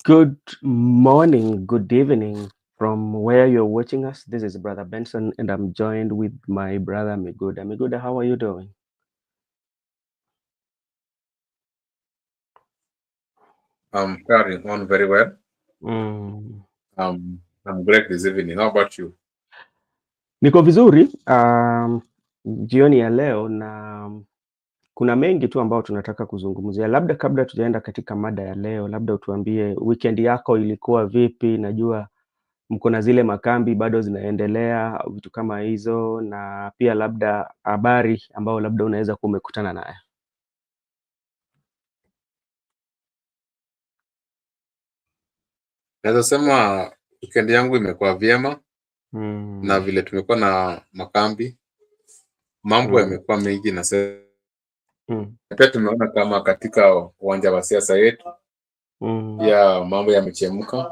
Good morning, good evening from where you're watching us. This is Brother Benson, and I'm joined with my brother Miguda. Miguda, how are you doing? I'm carrying on very well. Mm. I'm great this evening. How about you? Niko vizuri jioni ya leo, na kuna mengi tu ambao tunataka kuzungumzia. Labda kabla tujaenda katika mada ya leo, labda utuambie weekend yako ilikuwa vipi? Najua mko na zile makambi bado zinaendelea, vitu kama hizo, na pia labda habari ambao labda unaweza kuwa umekutana nayo. Naweza sema weekend yangu imekuwa vyema, na Mm. vile tumekuwa na makambi, mambo Mm. yamekuwa mengi, na Mm. pia tumeona kama katika uwanja wa siasa yetu Mm. pia mambo yamechemka,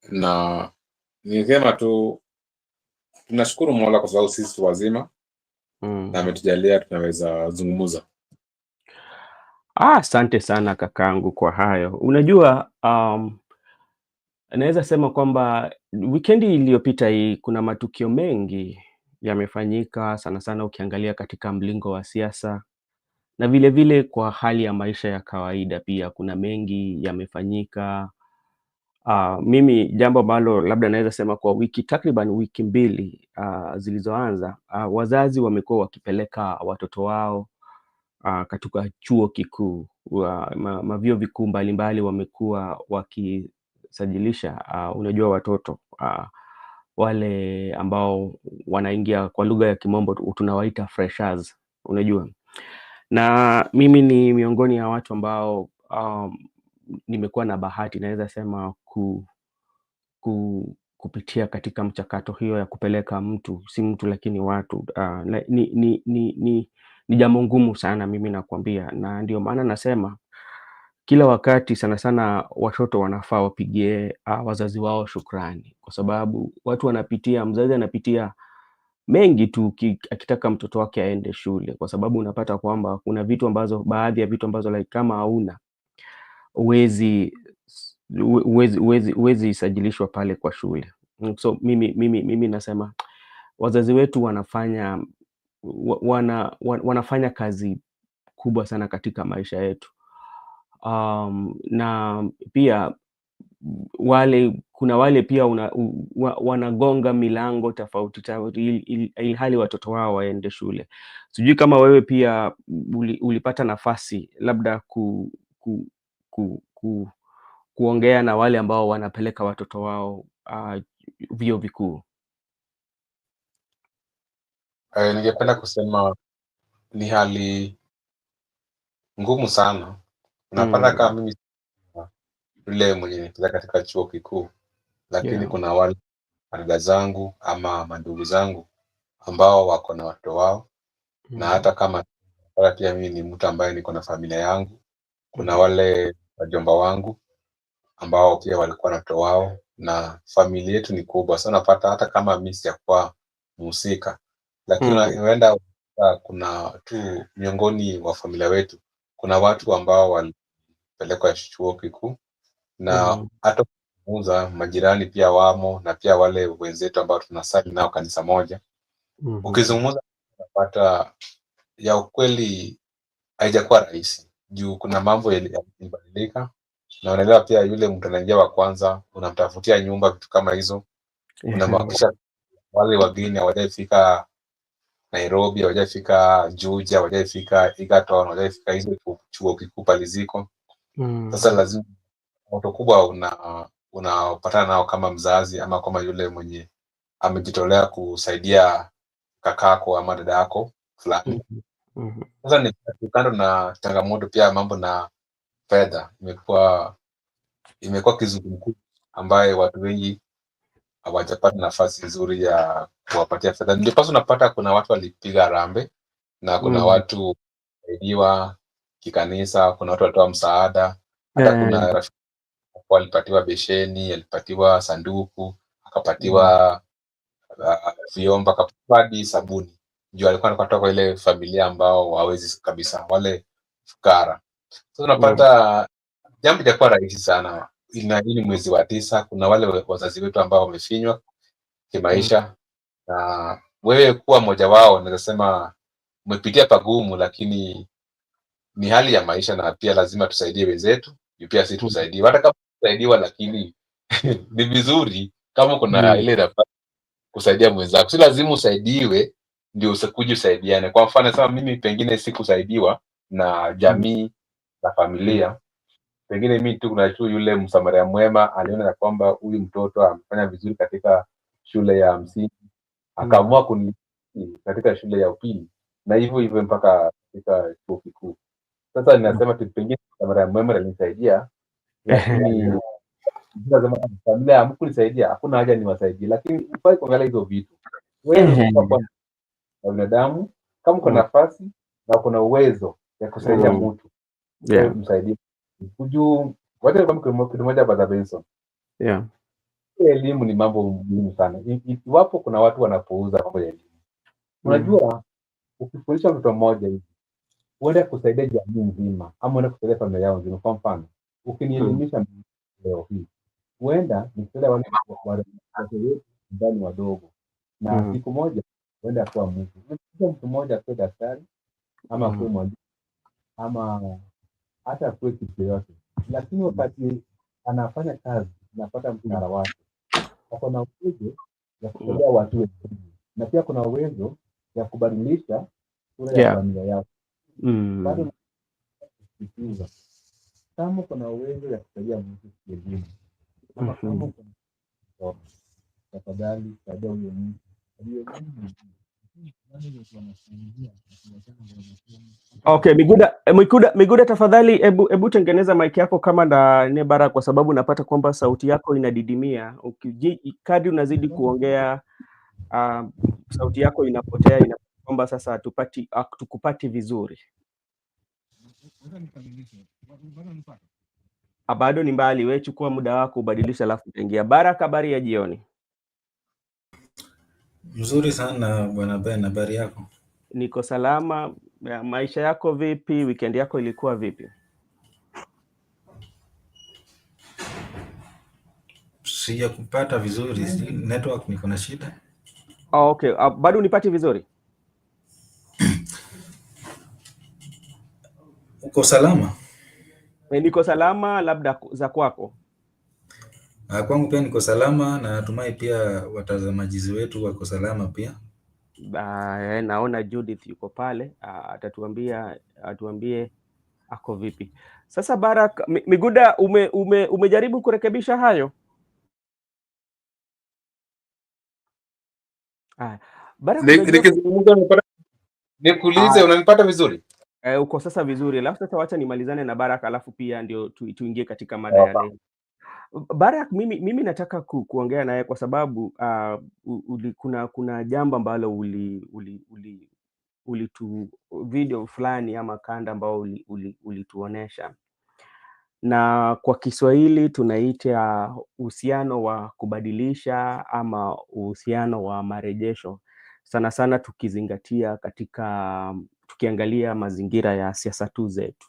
na nisema tu tunashukuru Mola kwa sababu sisi wazima na Mm. ametujalia tunaweza zungumza. Asante sana kakangu kwa hayo. Unajua, naweza sema kwamba wikendi iliyopita hii kuna matukio mengi yamefanyika, sana sana ukiangalia katika mlingo wa siasa, na vile vile kwa hali ya maisha ya kawaida pia kuna mengi yamefanyika. Mimi jambo ambalo labda naweza sema kwa takriban wiki mbili zilizoanza, wazazi wamekuwa wakipeleka watoto wao katika chuo kikuu, mavyuo vikuu mbalimbali wamekuwa wakisajilisha, unajua watoto wale ambao wanaingia, kwa lugha ya kimombo tunawaita freshers, unajua. Na mimi ni miongoni ya watu ambao nimekuwa na bahati, naweza sema kupitia katika mchakato hiyo ya kupeleka mtu, si mtu lakini watu, ni jambo ngumu sana, mimi nakwambia, na ndio maana nasema kila wakati sana sana watoto wanafaa wapigie wazazi wao shukrani, kwa sababu mzazi anapitia mengi tu akitaka mtoto wake aende shule, kwa sababu unapata kwamba kuna baadhi ya vitu ambazo like kama hauna huwezi sajilishwa pale kwa shule. So mimi nasema wazazi wetu wanafanya kazi kubwa sana katika maisha yetu. Na pia kuna wale pia wanagonga milango tofauti tofauti ilhali watoto wao waende shule. Sijui kama wewe pia ulipata nafasi labda kuongea na wale ambao wanapeleka watoto wao vyuo vikuu. Ningependa kusema ni hali ngumu sana. Unapata kama Mm. mimi yule mwenye nipeleka katika chuo kikuu, lakini Yeah. kuna wale dada zangu ama mandugu zangu ambao wako na watoto wao, na Mm. hata kama pia mimi ni mtu ambaye niko na familia yangu, kuna Mm. wale wajomba wangu ambao pia walikuwa na watoto wao, na familia yetu ni kubwa sana. Unapata hata kama mimi sijakuwa mhusika, lakini Mm. huenda kuna tu miongoni wa familia wetu kuna watu ambao walipelekwa chuo kikuu, na Mm. hata kuzungumza majirani pia wamo, na pia wale wenzetu ambao tunasali nao kanisa moja. Mm. Ukizungumza unapata ya ukweli haijakuwa rahisi, juu kuna mambo yalibadilika, na unaelewa pia yule mtu anaingia wa kwanza, unamtafutia nyumba, vitu kama hizo, Yeah. unamhakikisha wale wageni hawajaifika Nairobi, hawajaifika Juja, hawajaifika Egerton, hawajaifika hizo chuo kikuu pale ziko. Sasa Mm. lazima moto kubwa unapatana nao kama mzazi ama kama yule mwenye amejitolea kusaidia kakako ama dada yako fulani. Mhm. Mhm. Sasa ni kando na changamoto, pia mambo na fedha imekuwa kizungumkuti ambaye watu wengi hawajapata nafasi nzuri ya kuwapatia fedha. Ndiposa unapata kuna watu walipiga rambe, na kuna Mm. watu saidiwa kikanisa, kuna watu walitoa msaada, hata Eh. kuna rafiki alipatiwa besheni, alipatiwa sanduku, Mm. akapatiwa vyombo, akapatiwa hadi sabuni, juu alikuwa anatoka kwa ile familia ambao hawezi kabisa, wale fukara. Sasa Mm. unapata jambo litakuwa rahisi sana hii ni mwezi wa 9. Kuna wale wazazi wetu ambao wamefinywa kimaisha, na wewe kuwa mmoja wao, naweza sema umepitia pagumu, lakini ni hali ya maisha, na pia lazima tusaidie wenzetu, pia sisi tusaidie, hata kama tusaidiwa, lakini ni vizuri kama kuna ile nafasi kusaidia mwenzako. Si lazima usaidiwe ndio usikuje usaidiane. Kwa mfano sasa, mimi pengine sikusaidiwa na jamii na familia, pengine mimi tu kuna tu yule msamaria mwema aliona ya kwamba huyu mtoto amefanya vizuri katika shule ya msingi, akaamua katika shule ya upili, na hivyo hivyo mpaka katika chuo kikuu. Sasa ninasema pengine msamaria mwema alinisaidia, lakini familia hamkunisaidia, hakuna haja niwasaidie. Lakini ufai kuangalia hizo vitu. Wewe kufa kwa binadamu, kama uko nafasi na uko na uwezo ya kusaidia mtu, wewe msaidie. Wacha kama kitu moja Brother Benson. Elimu ni mambo muhimu sana. Iwapo kuna watu wanapouza mambo ya elimu. Unajua, ukifundisha mtoto mmoja hivi, uende kusaidia jamii nzima, ama uende kusaidia familia yao nzima. Kwa mfano, ukinielimisha leo hii, huenda nisaidia wale ndani wadogo, na siku moja huenda kuwa mtu mmoja akuwe daktari, ama akuwe mwalimu, ama hata akuwe kitu yoyote, lakini wakati anafanya kazi anapata mshahara wake, ako na uwezo ya kusaidia watu wengine, na pia kuna uwezo ya kubadilisha sura ya familia yao. Bado kusikiza kama kuna uwezo ya kusaidia mtu kielimu, ama kama kuna tafadhali saidia huyo mtu. Okay, Miguda tafadhali hebu tengeneza mic yako kama na Nebara, kwa sababu napata kwamba sauti yako inadidimia. Kadri unazidi kuongea sauti yako inapotea, kwamba sasa tukupati vizuri. Bado ni mbali, wewe chukua muda wako ubadilisha, alafu utaingia. Baraka, habari ya jioni. Mzuri sana bwana Ben, habari yako? Niko salama. Maisha yako vipi? Weekend yako ilikuwa vipi? Sija kupata vizuri, network niko na shida. Okay, bado unipati vizuri? Uko salama? Niko salama, labda za kwako? Kwangu pia niko salama, na natumai pia watazamaji wetu wako salama pia. Naona Judith yuko pale, atuambie ako vipi. Sasa Barak, Miguda, umejaribu kurekebisha hayo? Barak, nikuulize, unanipata vizuri? Uko sasa vizuri. Alafu sasa wacha nimalizane na Barak, alafu pia ndio tuingie katika mada ya leo. Barak, mimi nataka kuongea naye kwa sababu kuna jambo ambalo ulitu video fulani ama kanda ambao ulituonesha, na kwa Kiswahili tunaita uhusiano wa kubadilisha ama uhusiano wa marejesho, sana sana tukizingatia tukiangalia mazingira ya siasa tu zetu.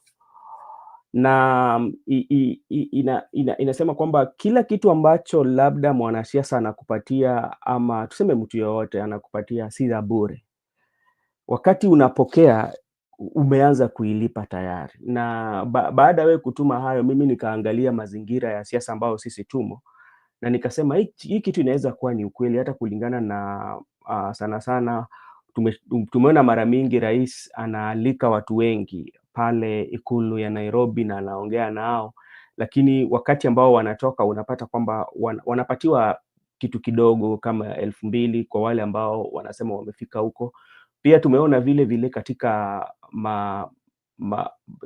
Na inasema kwamba kila kitu ambacho labda mwanasiasa anakupatia, ama tuseme mtu yoyote anakupatia, si za bure. Wakati unapokea umeanza kuilipa tayari. Na baada wewe kutuma hayo, mimi nikaangalia mazingira ya siasa ambao sisi tumo, na nikasema hii kitu inaweza kuwa ni ukweli, hata kulingana na sana sana tumeona mara mingi rais anaalika watu wengi pale ikulu ya Nairobi na anaongea nao, lakini wakati ambao wanatoka unapata kwamba wanapatiwa kitu kidogo kama 2,000 kwa wale ambao wanasema wamefika huko. Pia tumeona vile katika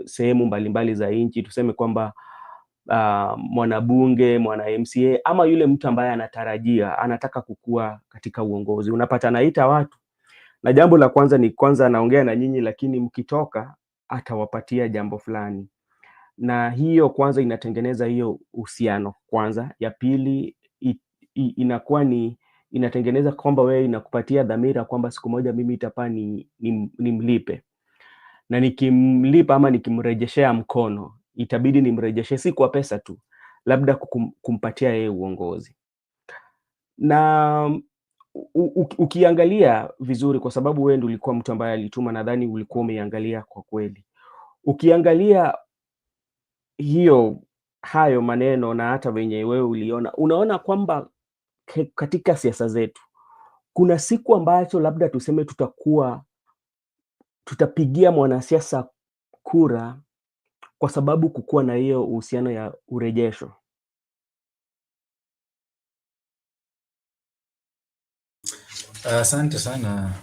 sehemu mbalimbali za nchi, tuseme kwamba mwanabunge, mwana MCA ama yule mtu ambaye anataka kukua katika uongozi, unapata anaita watu, na jambo la kwanza anaongea na nyinyi, lakini mkitoka atawapatia jambo fulani. Na hiyo kwanza inatengeneza hiyo uhusiano kwanza. Ya pili inakuwa inatengeneza kwamba wewe, inakupatia dhamira kwamba siku moja mimi itapaa nimlipe, na nikimlipa ama nikimrejeshea mkono, itabidi nimrejeshe si kwa pesa tu, labda kumpatia yeye uongozi. Na ukiangalia vizuri, kwa sababu wewe ndio ulikuwa mtu ambaye alituma, nadhani ulikuwa umeiangalia kwa kweli. Ukiangalia hayo maneno na hata venye wewe uliona, unaona kwamba katika siasa zetu kuna siku ambacho labda tuseme tutapigia mwanasiasa kura kwa sababu kukuwa na hiyo uhusiano ya urejesho. Asante sana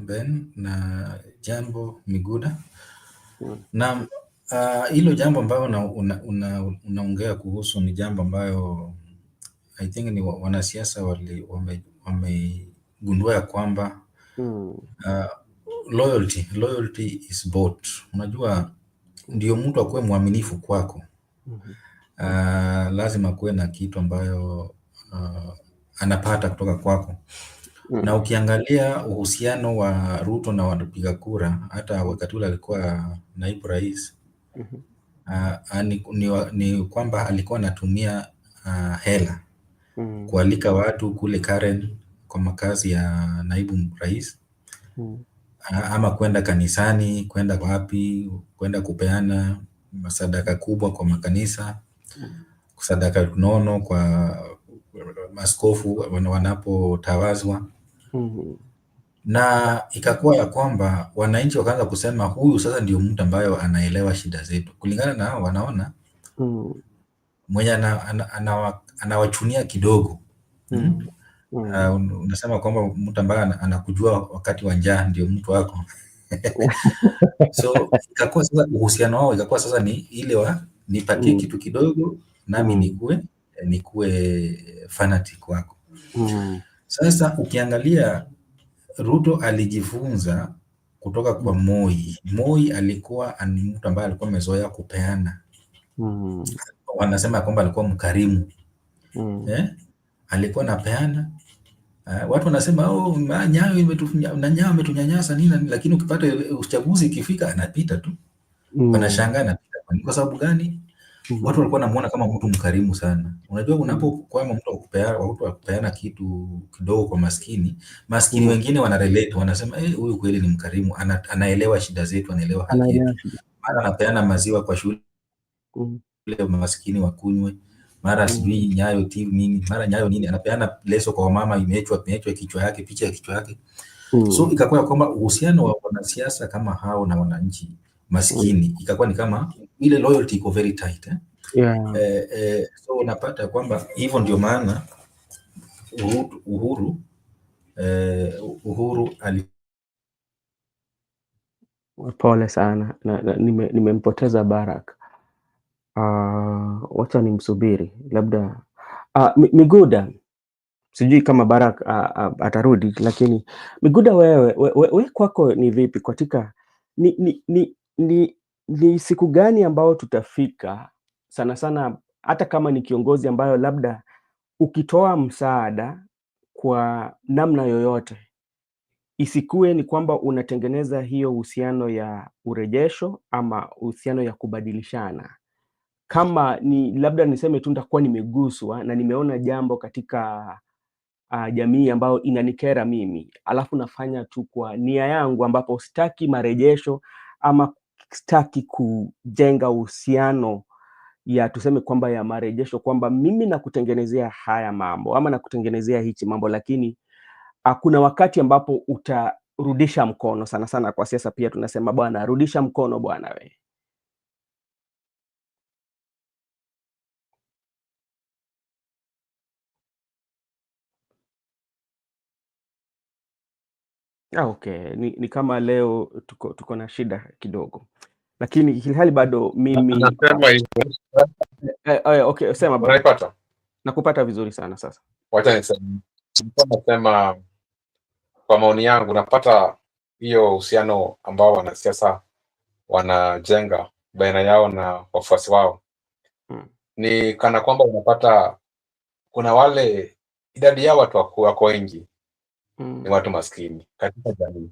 Ben na jambo Miguda. Na hilo jambo ambayo unaongea kuhusu ni jambo ambayo I think ni wanasiasa wamegundua ya kwamba loyalty is bought. Unajua ndio mtu akuwe mwaminifu kwako, lazima kuwe na kitu ambayo anapata kutoka kwako. Na ukiangalia uhusiano wa Ruto na wapiga kura, hata wakati ule alikuwa naibu rais, ni kwamba alikuwa anatumia hela kualika watu kule Karen kwa makazi ya naibu rais, ama kwenda kanisani, kwenda wapi, kwenda kupeana sadaka kubwa kwa makanisa, sadaka nono kwa maaskofu wanapotawazwa. Na ikakuwa ya kwamba wananchi wakaanza kusema huyu sasa ndio mtu ambayo anaelewa shida zetu. Kulingana na hao wanaona mwenye anawachunia kidogo. Unasema kwamba mtu ambaye anakujua wakati wa njaa ndio mtu wako. So ikakuwa sasa uhusiano wao ikakuwa sasa ni ile nipatie kitu kidogo nami nikuwe fanatic wako. Sasa ukiangalia Ruto alijifunza kutoka kwa Moi. Moi alikuwa ni mtu ambaye alikuwa amezoea kupeana. Wanasema kwamba alikuwa mkarimu. Alikuwa anapeana. Watu wanasema Nyayo ametunyanyasa nini, lakini ukipata uchaguzi ikifika anapita tu. Wanashangaa anapita. Kwa sababu gani? Watu walikuwa wanamuona kama mtu mkarimu sana. Unajua unapokuwa mtu wa kupeana kitu kidogo kwa maskini wengine wanarelate, wanasema huyu kweli ni mkarimu, anaelewa shida zetu, anaelewa haki yetu. Mara anapeana maziwa kwa shule maskini wakunywe, mara sijui Nyayo TV nini, mara Nyayo nini, anapeana leso kwa mama imeachwa kichwa yake, picha ya kichwa yake. So ikakuwa kwamba uhusiano wa wanasiasa kama hao na wananchi maskini ikakuwa ni kama ile loyalty iko very tight. So unapata kwamba hivyo ndio maana Uhuru pole sana nimempoteza Barak. Wacha nimsubiri labda Miguda, sijui kama Barak atarudi, lakini Miguda, wewe kwako ni vipi katika ni siku gani ambao tutafika sana sana, hata kama ni kiongozi ambayo labda ukitoa msaada kwa namna yoyote isikue ni kwamba unatengeneza hiyo uhusiano ya urejesho ama uhusiano ya kubadilishana. Kama ni labda niseme tu nitakuwa nimeguswa na nimeona jambo katika jamii ambayo inanikera mimi, alafu nafanya tu kwa nia yangu, ambapo sitaki marejesho ama sitaki kujenga uhusiano ya tuseme kwamba ya marejesho, kwamba mimi nakutengenezea haya mambo ama nakutengenezea hichi mambo, lakini kuna wakati ambapo utarudisha mkono. Sana sana kwa siasa pia tunasema bwana, rudisha mkono bwana we. Okay, ni kama leo tuko na shida kidogo, lakini hali bado mimi okay, sema bwana. Unaipata? Nakupata vizuri sana sasa. Wacha nisema kwa maoni yangu, napata hiyo uhusiano ambao wanasiasa wanajenga baina yao na wafuasi wao ni kana kwamba unapata kuna wale idadi ya watu wako wengi ni watu maskini katika jamii.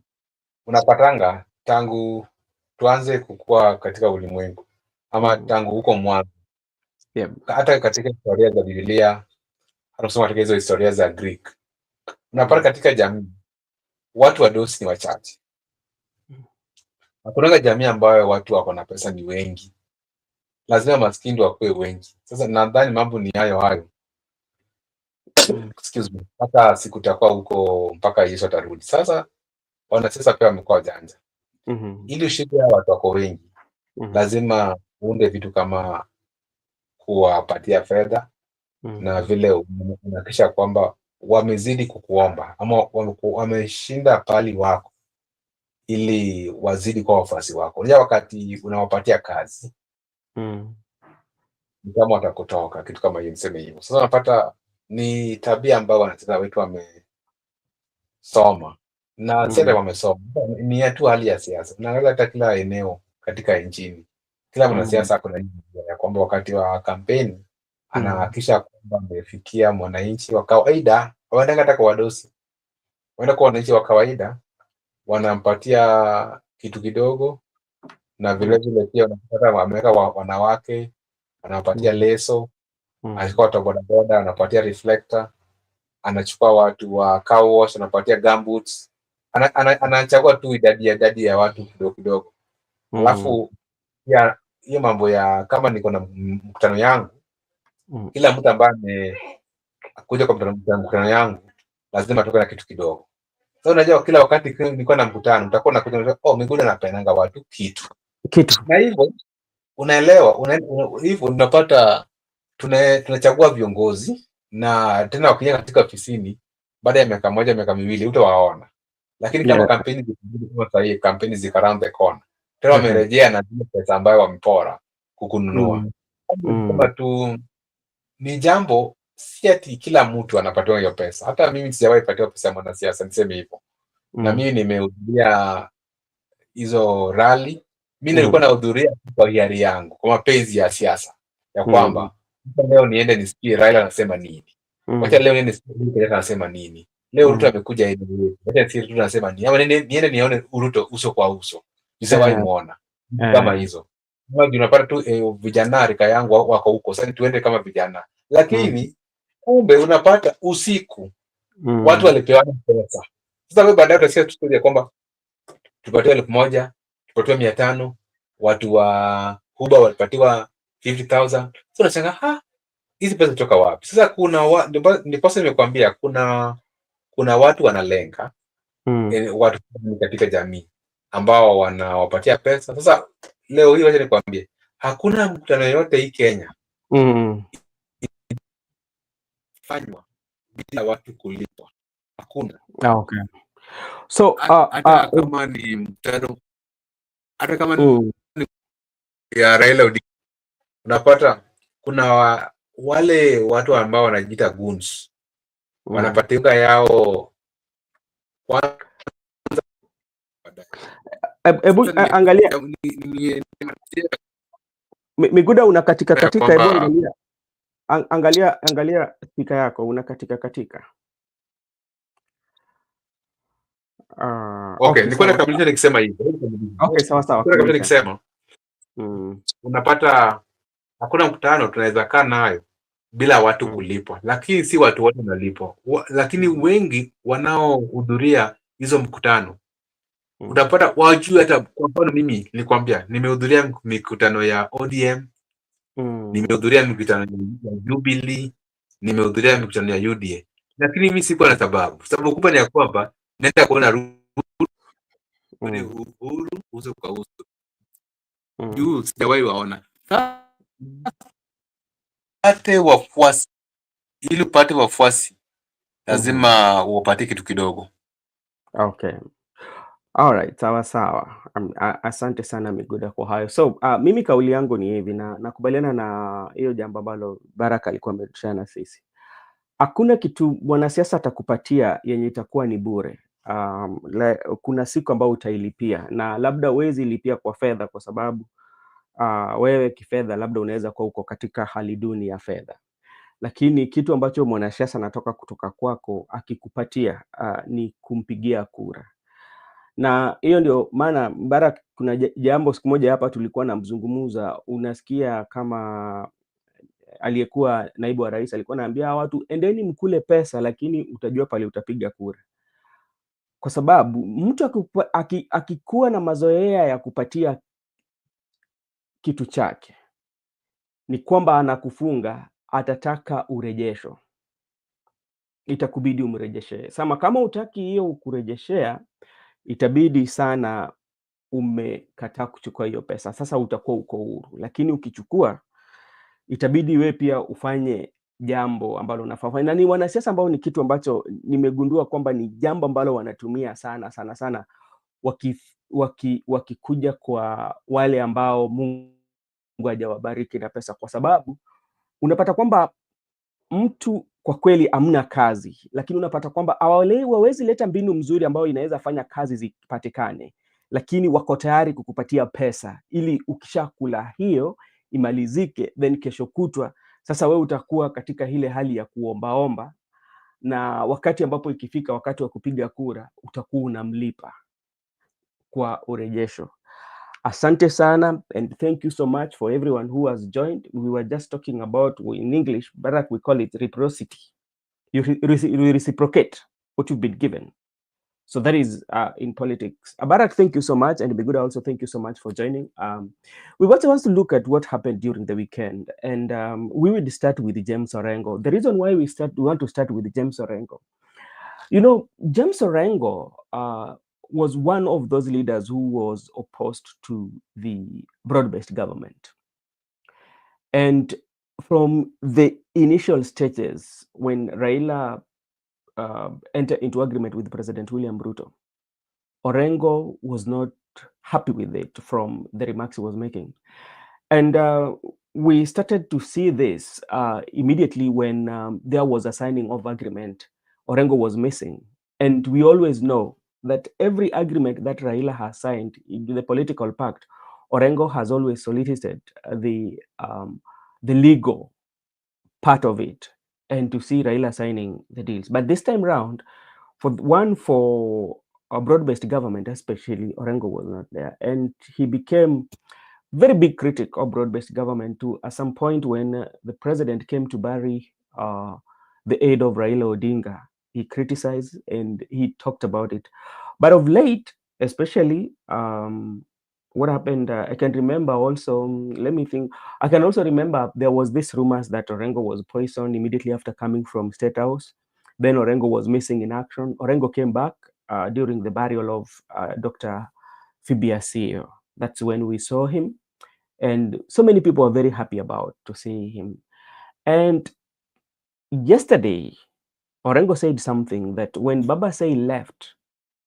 Unapatanga tangu tuanze kukua katika ulimwengu ama tangu huko mwanzo Yep. Hata katika historia za Biblia, hata kusoma katika hizo historia za Greek, unapata katika jamii watu wadosi ni wachache. Hakuna jamii ambayo watu wako na pesa ni wengi, lazima maskini wakuwe wengi. Sasa nadhani mambo ni hayo. Excuse me. Hata siku takuwa huko mpaka Yesu atarudi. Sasa wanasiasa pia wamekuwa janja. Ili ushike watu wako wengi, lazima uunde vitu kama kuwapatia fedha na vile unahakikisha kwamba wamezidi kukuomba ama wameshinda pali wako ili wazidi kwa wafuasi wako. Unajua wakati unawapatia kazi ni kama watakutoka, kitu kama hiyo, niseme hivyo. Sasa unapata ni tabia ambayo wanasiasa wetu wamesoma na sasa wamesoma, ni tu hali ya siasa. Unaangalia hata kila eneo katika nchini, kila mwanasiasa kuna ya kwamba wakati wa kampeni anahakikisha kwamba amefikia mwananchi wa kawaida. Hawaenda hata kwa wadosi, waenda kwa wananchi wa kawaida, wanampatia kitu kidogo, na vile vile pia unapata wameweka wanawake, anawapatia leso, anachukua watu wa bodaboda anapatia reflector, anachukua watu wa car wash anapatia gumboots, anachagua tu idadi ya watu kidogo. Alafu ya hiyo mambo ya kama niko na mkutano yangu, kila mtu ambaye amekuja kwa mkutano yangu lazima atoke na kitu kidogo. Sasa unajua kila wakati nilikuwa na mkutano utakuwa unakuja Miguna anapenanga watu kitu. Na hivyo unaelewa, hivyo unapata tunachagua viongozi, na tena wakija katika ofisini baada ya miaka moja miaka miwili utawaona, lakini kama kampeni kama sasa hii kampeni zika around the corner tena wamerejea na zile pesa ambayo wamepora kukununua. Kama tu ni jambo, si ati kila mtu anapatiwa hiyo pesa. Hata mimi sijawahi patiwa pesa ya mwanasiasa, niseme hivyo. Na mimi nimehudhuria hizo rally. Mimi nilikuwa nahudhuria kwa hiari yangu, kwa mapenzi ya siasa, ya kwamba leo niende nisikie Raila anasema nini, wacha leo niende nisikie Ruto anasema nini, leo Ruto amekuja hivi, wacha nisikie Ruto anasema nini, ama niende nione Ruto uso kwa uso, nisiwahi muona kama hizo. Unapata tu vijana rika yangu wako huko, sasa tuende kama vijana, lakini kumbe unapata usiku watu walipewana pesa. Sasa wewe baadaye utasikia tu kwamba tupatiwa 1,000, tupatiwa 500, watu wa Huba walipatiwa 50,000. Sasa unashangaa hizi pesa kutoka wapi? Sasa kuna ndipo nimekuambia kuna watu wanalenga watu katika jamii ambao wanawapatia pesa. Sasa leo hii wacha nikwambie, hakuna mkutano yote hii Kenya fanywa bila watu kulipwa. Hakuna. Okay. So hata kama ni mkutano, hata kama ni ya Raila Odinga, unapata kuna wale watu ambao wanajiita goons wanapatika yao Hebu angalia Miguda, unakatika katika. Hebu angalia spika yako, unakatika katika. Okay, nilikuwa nakamilisha nikisema hivi. Okay, sawa. Nilikuwa nikisema unapata hakuna mkutano tunaweza kaa nayo bila watu kulipwa, lakini si watu wote wanalipwa, lakini wengi wanaohudhuria hizo mkutano utapata wajui. Hata kwa mfano mimi nilikwambia nimehudhuria mikutano ya ODM, nimehudhuria mikutano ya Jubilee, nimehudhuria mikutano ya UDA, lakini mimi sikuwa na sababu kubwa ni ya kwamba naenda kuona Uhuru uso kwa uso. Juu sijawahi waona. Ili upate wafuasi lazima uwapatie kitu kidogo. Okay. Alright, sawa. Asante sana Miguda kwa hayo. So mimi kauli yangu ni hivi, na nakubaliana na hiyo jambo ambalo Baraka alikuwa ametushana na sisi. Hakuna kitu mwanasiasa atakupatia yenye itakuwa ni bure. Kuna siku ambayo utailipia, na labda huwezi lipia kwa fedha kwa sababu wewe kifedha labda unaweza kuwa uko katika hali duni ya fedha, lakini kitu ambacho mwanasiasa anatoka kutoka kwako akikupatia ni kumpigia kura. Na hiyo ndio maana Baraka, kuna jambo siku moja hapa tulikuwa na mzungumuza, unasikia kama aliyekuwa naibu wa rais alikuwa anaambia watu, endeni mkule pesa, lakini utajua pale utapiga kura. Kwa sababu mtu akikuwa na mazoea ya kupatia kitu chake, ni kwamba anakufunga, atataka urejesho, itakubidi umrejeshee. Sama kama utaki hiyo kurejeshea, itabidi sana umekataa kuchukua hiyo pesa. Sasa utakuwa uko huru, lakini ukichukua, itabidi we pia ufanye jambo ambalo unafaa. Na ni wanasiasa ambao ni kitu ambacho nimegundua kwamba ni jambo ambalo wanatumia sana sana sana wakikuja kwa wale ambao Mungu hajawabariki na pesa, kwa sababu unapata kwamba mtu kwa kweli amna kazi, lakini unapata kwamba hawawezi leta mbinu mzuri ambayo inaweza fanya kazi zipatikane, lakini wako tayari kukupatia pesa ili ukishakula hiyo imalizike, then kesho kutwa sasa wewe utakuwa katika ile hali ya kuombaomba, na wakati ambapo ikifika wakati wa kupiga kura utakuwa unamlipa kwa urejesho. Asante sana, and thank you so much for everyone who has joined. We were just talking about, in English, Barack, we call it reciprocity. You reciprocate what you've been given. So that is in politics. Barack, thank you so much, and Beguda also thank you so much for joining. We also want to look at what happened during the weekend, and we will start with James Orengo. The reason why we want to start with James Orengo, you know, James Orengo was one of those leaders who was opposed to the broad-based government. And from the initial stages, when Raila entered into agreement with President William Ruto, Orengo was not happy with it from the remarks he was making. And we started to see this immediately when there was a signing of agreement. Orengo was missing. And we always know that every agreement that Raila has signed in the political pact, Orengo has always solicited the legal part of it, and to see Raila signing the deals. But this time round, for a broad-based government, especially, Orengo was not there. And he became very big critic of broad-based government to at some point when the president came to bury the aid of Raila Odinga. He criticized and he talked about it. But of late, especially, what happened, I can remember also, let me think, I can also remember there was this rumors that Orengo was poisoned immediately after coming from State House. Then Orengo was missing in action. Orengo came back during the burial of Dr. Fibiasio. That's when we saw him. And so many people are very happy about to see him. And yesterday, Orengo said something that when Baba say left,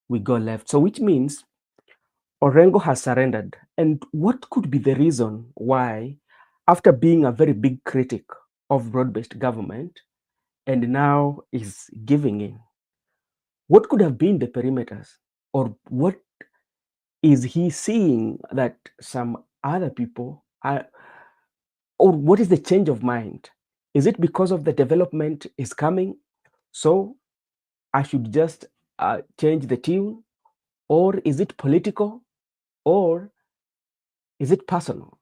we go left. So which means Orengo has surrendered. And what could be the reason why, after being a very big critic of broad-based government, and now is giving in? What could have been the perimeters? Or what is he seeing that some other people are, or what is the change of mind? Is it because of the development is coming, so I should just change the tune? Or is it political? Or is it personal?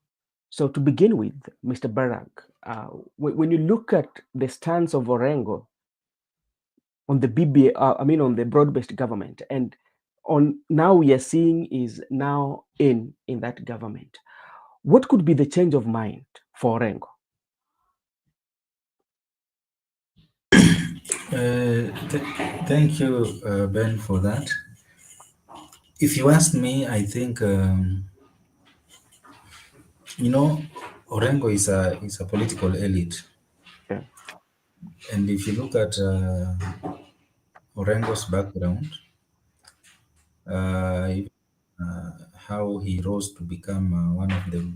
So to begin with, Mr. Barack, when you look at the stance of Orengo on the on the broad-based government, and on now we are seeing is now in that government, what could be the change of mind for Orengo? Thank you, Ben, for that. If you ask me, I think Orengo is a political elite. Yeah. And if you look at Orengo's background, how he rose to become one of the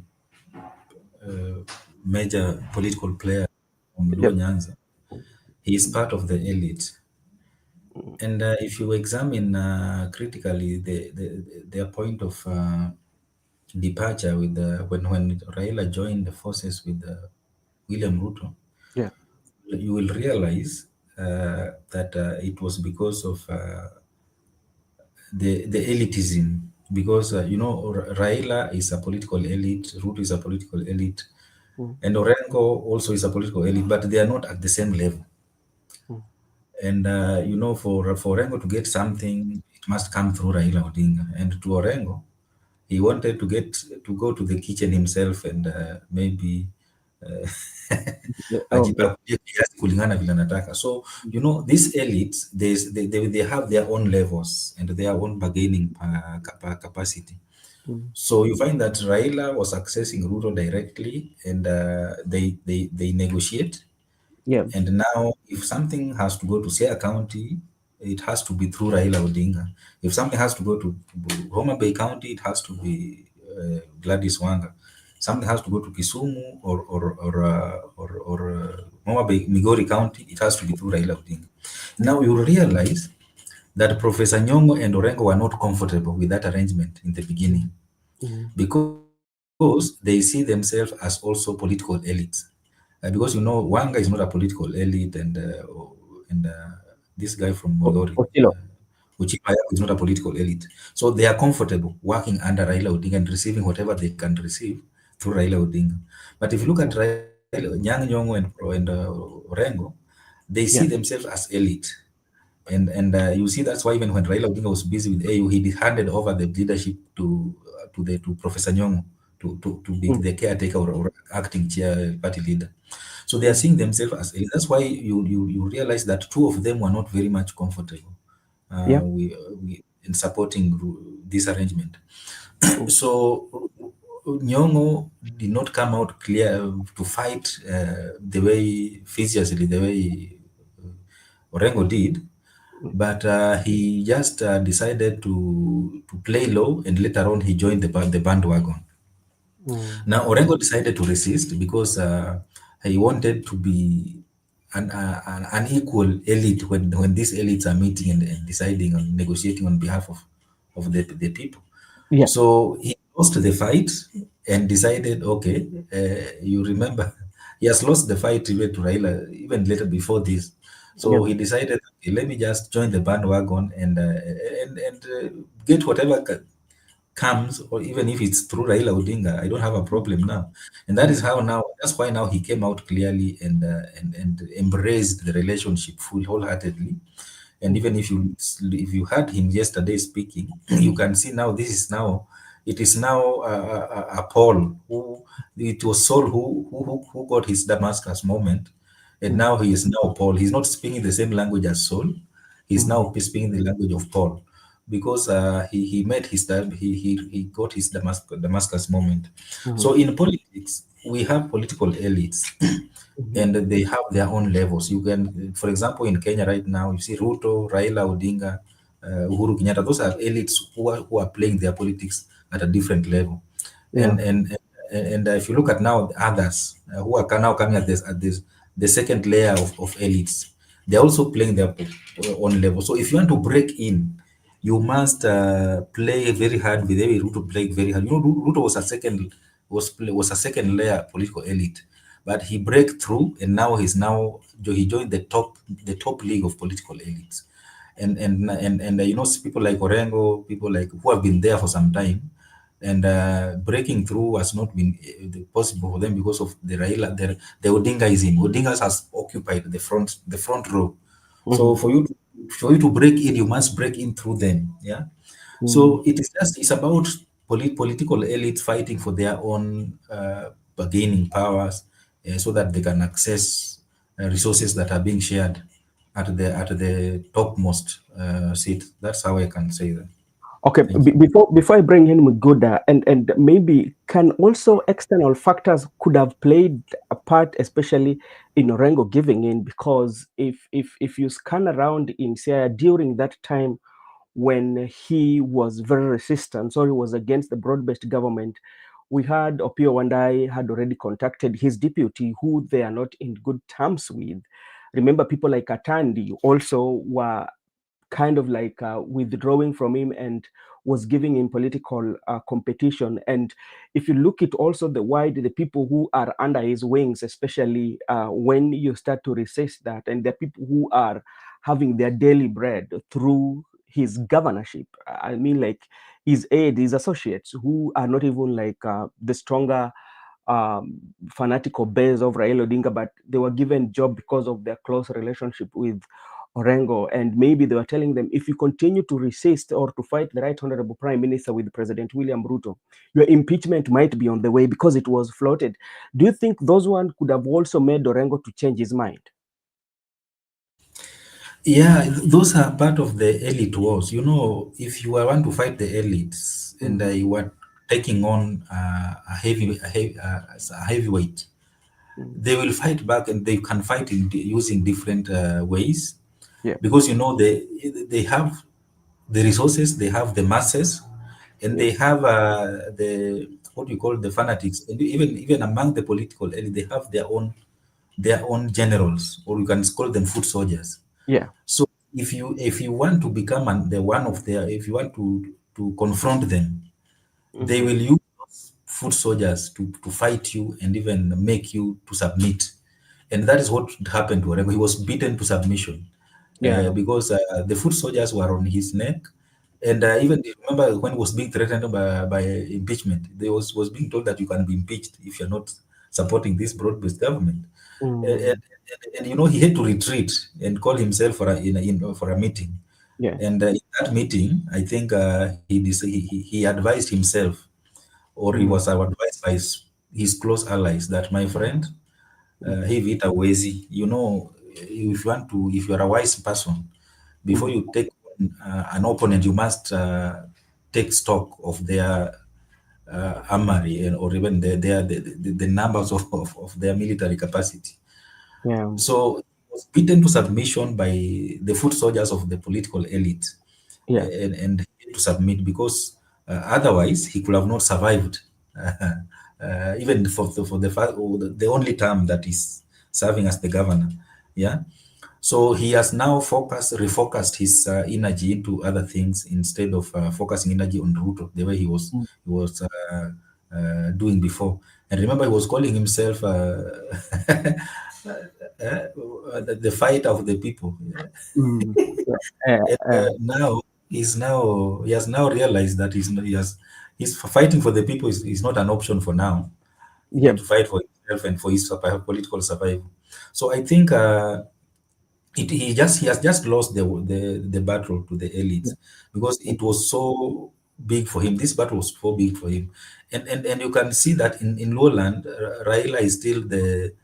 major political players from Nyanza, he is part of the elite. And if you examine critically their point of departure with when Raila joined the forces with William Ruto, you will realize that it was because of the elitism. Because Raila is a political elite, Ruto is a political elite, And Orengo also is a political elite, but they are not at the same level. And for Orengo to get something, it must come through Raila Odinga. And to Orengo, he wanted to go to the kitchen himself and maybe ajipakulie kiasi kulingana vile anataka. So these elites, they have their own levels and their own bargaining capacity. So you find that Raila was accessing Ruto directly, and they negotiate. Yeah. And now, if something has to go to Siaya County, it has to be through Raila Odinga. If something has to go to Homa Bay County, it has to be Gladys Wanga. Something has to go to Kisumu or Homa Bay, Migori County, it has to be through Raila Odinga. Now you realize that Professor Nyong'o and Orengo were not comfortable with that arrangement in the beginning because they see themselves as also political elites. Because Wanga is not a political elite, and this guy from Migori, Uchimaya, is not a political elite. So they are comfortable working under Raila Odinga and receiving whatever they can receive through Raila Odinga. But if you look at Nyong'o and Orengo, they see themselves as elite. And you see that's why even when Raila Odinga was busy with AU, he handed over the leadership to Professor Nyong'o to be the caretaker or acting chair party leader. So they are seeing themselves as elite. That's why you realize that two of them were not very much comfortable in supporting this arrangement. So Nyong'o did not come out clear to fight the way viciously the way Orengo did, but he just decided to play low, and later on he joined the bandwagon. Now Orengo decided to resist because he wanted to be an equal elite when these elites are meeting and deciding on negotiating on behalf of the people. Yeah. So he lost the fight and decided, okay, you remember, he has lost the fight even to Raila, even later before this. So he decided, okay, let me just join the bandwagon and get whatever comes, or even if it's through Raila Odinga, I don't have a problem now. And that is how now, that's why now he came out clearly and embraced the relationship wholeheartedly. And even if you heard him yesterday speaking, you can see now it is now a Paul it was Saul who got his Damascus moment, and now he is now Paul. He's not speaking the same language as Saul. He's now speaking the language of Paul, because he met he got his Damascus moment. So in politics, we have political elites, and they have their own levels. You can, for example, in Kenya right now, you see Ruto, Raila Odinga, Uhuru Kenyatta. Those are elites who are playing their politics at a different level. And if you look at now others who are now coming at this the second layer of elites, they're also playing their own level. So if you want to break in, you must play very hard with every Ruto played very hard. Ruto was a second layer political elite, but he break through, and now he joined the top league of political elites. And people like Orengo, people like who have been there for some time, and breaking through has not been possible for them because of the Raila, the Odingaism. Odinga has occupied the front row. So for you to break in, you must break in through them. Yeah. So it's about political elites fighting for their own bargaining powers, so that they can access resources that are being shared at the topmost seat. That's how I can say that. Okay, before I bring in Muguda, and maybe can also external factors could have played a part, especially in Orengo giving in, because if you scan around in Siaya during that time when he was very resistant, so he was against the broad-based government, we had Opiyo Wandayi had already contacted his deputy, who they are not in good terms with. Remember, people like Atandi also were kind of like withdrawing from him and was giving him political competition. And if you look at also the people who are under his wings, especially when you start to resist that, and the people who are having their daily bread through his governorship, I mean, like his aide, his associates, who are not even like the stronger fanatical base of Raila Odinga, but they were given job because of their close relationship with Orengo. And maybe they were telling them, if you continue to resist or to fight the Right Honorable Prime Minister with President William Ruto, your impeachment might be on the way because it was floated. Do you think those one could have also made Orengo to change his mind? Yeah, those are part of the elite wars. You know, if you want to fight the elites and you are taking on a heavyweight, they will fight back, and they can fight using different ways, Yeah. because you know they have the resources, they have the masses, and they have the, what do you call, the fanatics, and even among the political elite, they have their own generals, or you can call them foot soldiers. Yeah. So if you want to become the one of their, if you want to confront them, they will use foot soldiers to fight you and even make you to submit. And that is what happened to Orengo. He was beaten to submission Yeah. because the foot soldiers were on his neck. And even remember when he was being threatened by impeachment, there was being told that you can be impeached if you're not supporting this broad-based government. And you know, he had to retreat and call himself for a meeting. Yeah. And in that meeting, I think he advised himself, or he was advised by his close allies, that, my friend, hivi itawezi, you know, if you are a wise person, before you take on, an opponent, you must take stock of their armory, or even the numbers of their military capacity. Yeah. So he was beaten to submission by the foot soldiers of the political elite, Yeah. and he had to submit, because otherwise he could have not survived, even for the only term that he's serving as the governor. Yeah. So he has now refocused his energy into other things, instead of focusing energy on Ruto the way he was doing before. And remember, he was calling himself the fighter of the people. And now he has now realized that he's fighting for the people is not an option for now. He Yeah. needs to fight for himself and for his political survival. So I think he has just lost the battle to the elites, because it was so big for him. This battle was so big for him, and you can see that in Lowland, Raila is still the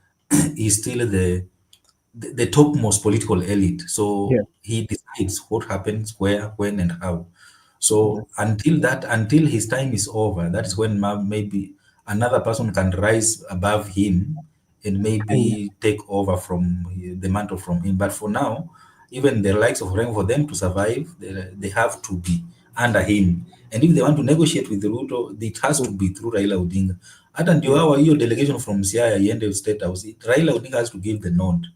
is still the topmost political elite. Yeah. So he decides what happens, where, when, and how. So until his time is over, that is when maybe another person can rise above him and maybe take over from the mantle from him. But for now, even the likes of Rengo, for them to survive, they have to be under him. And if they want to negotiate with Ruto, it has to be through Raila Odinga. Hata ndio hawa hiyo delegation from Siaya iende State House, Raila Odinga has to give the nod.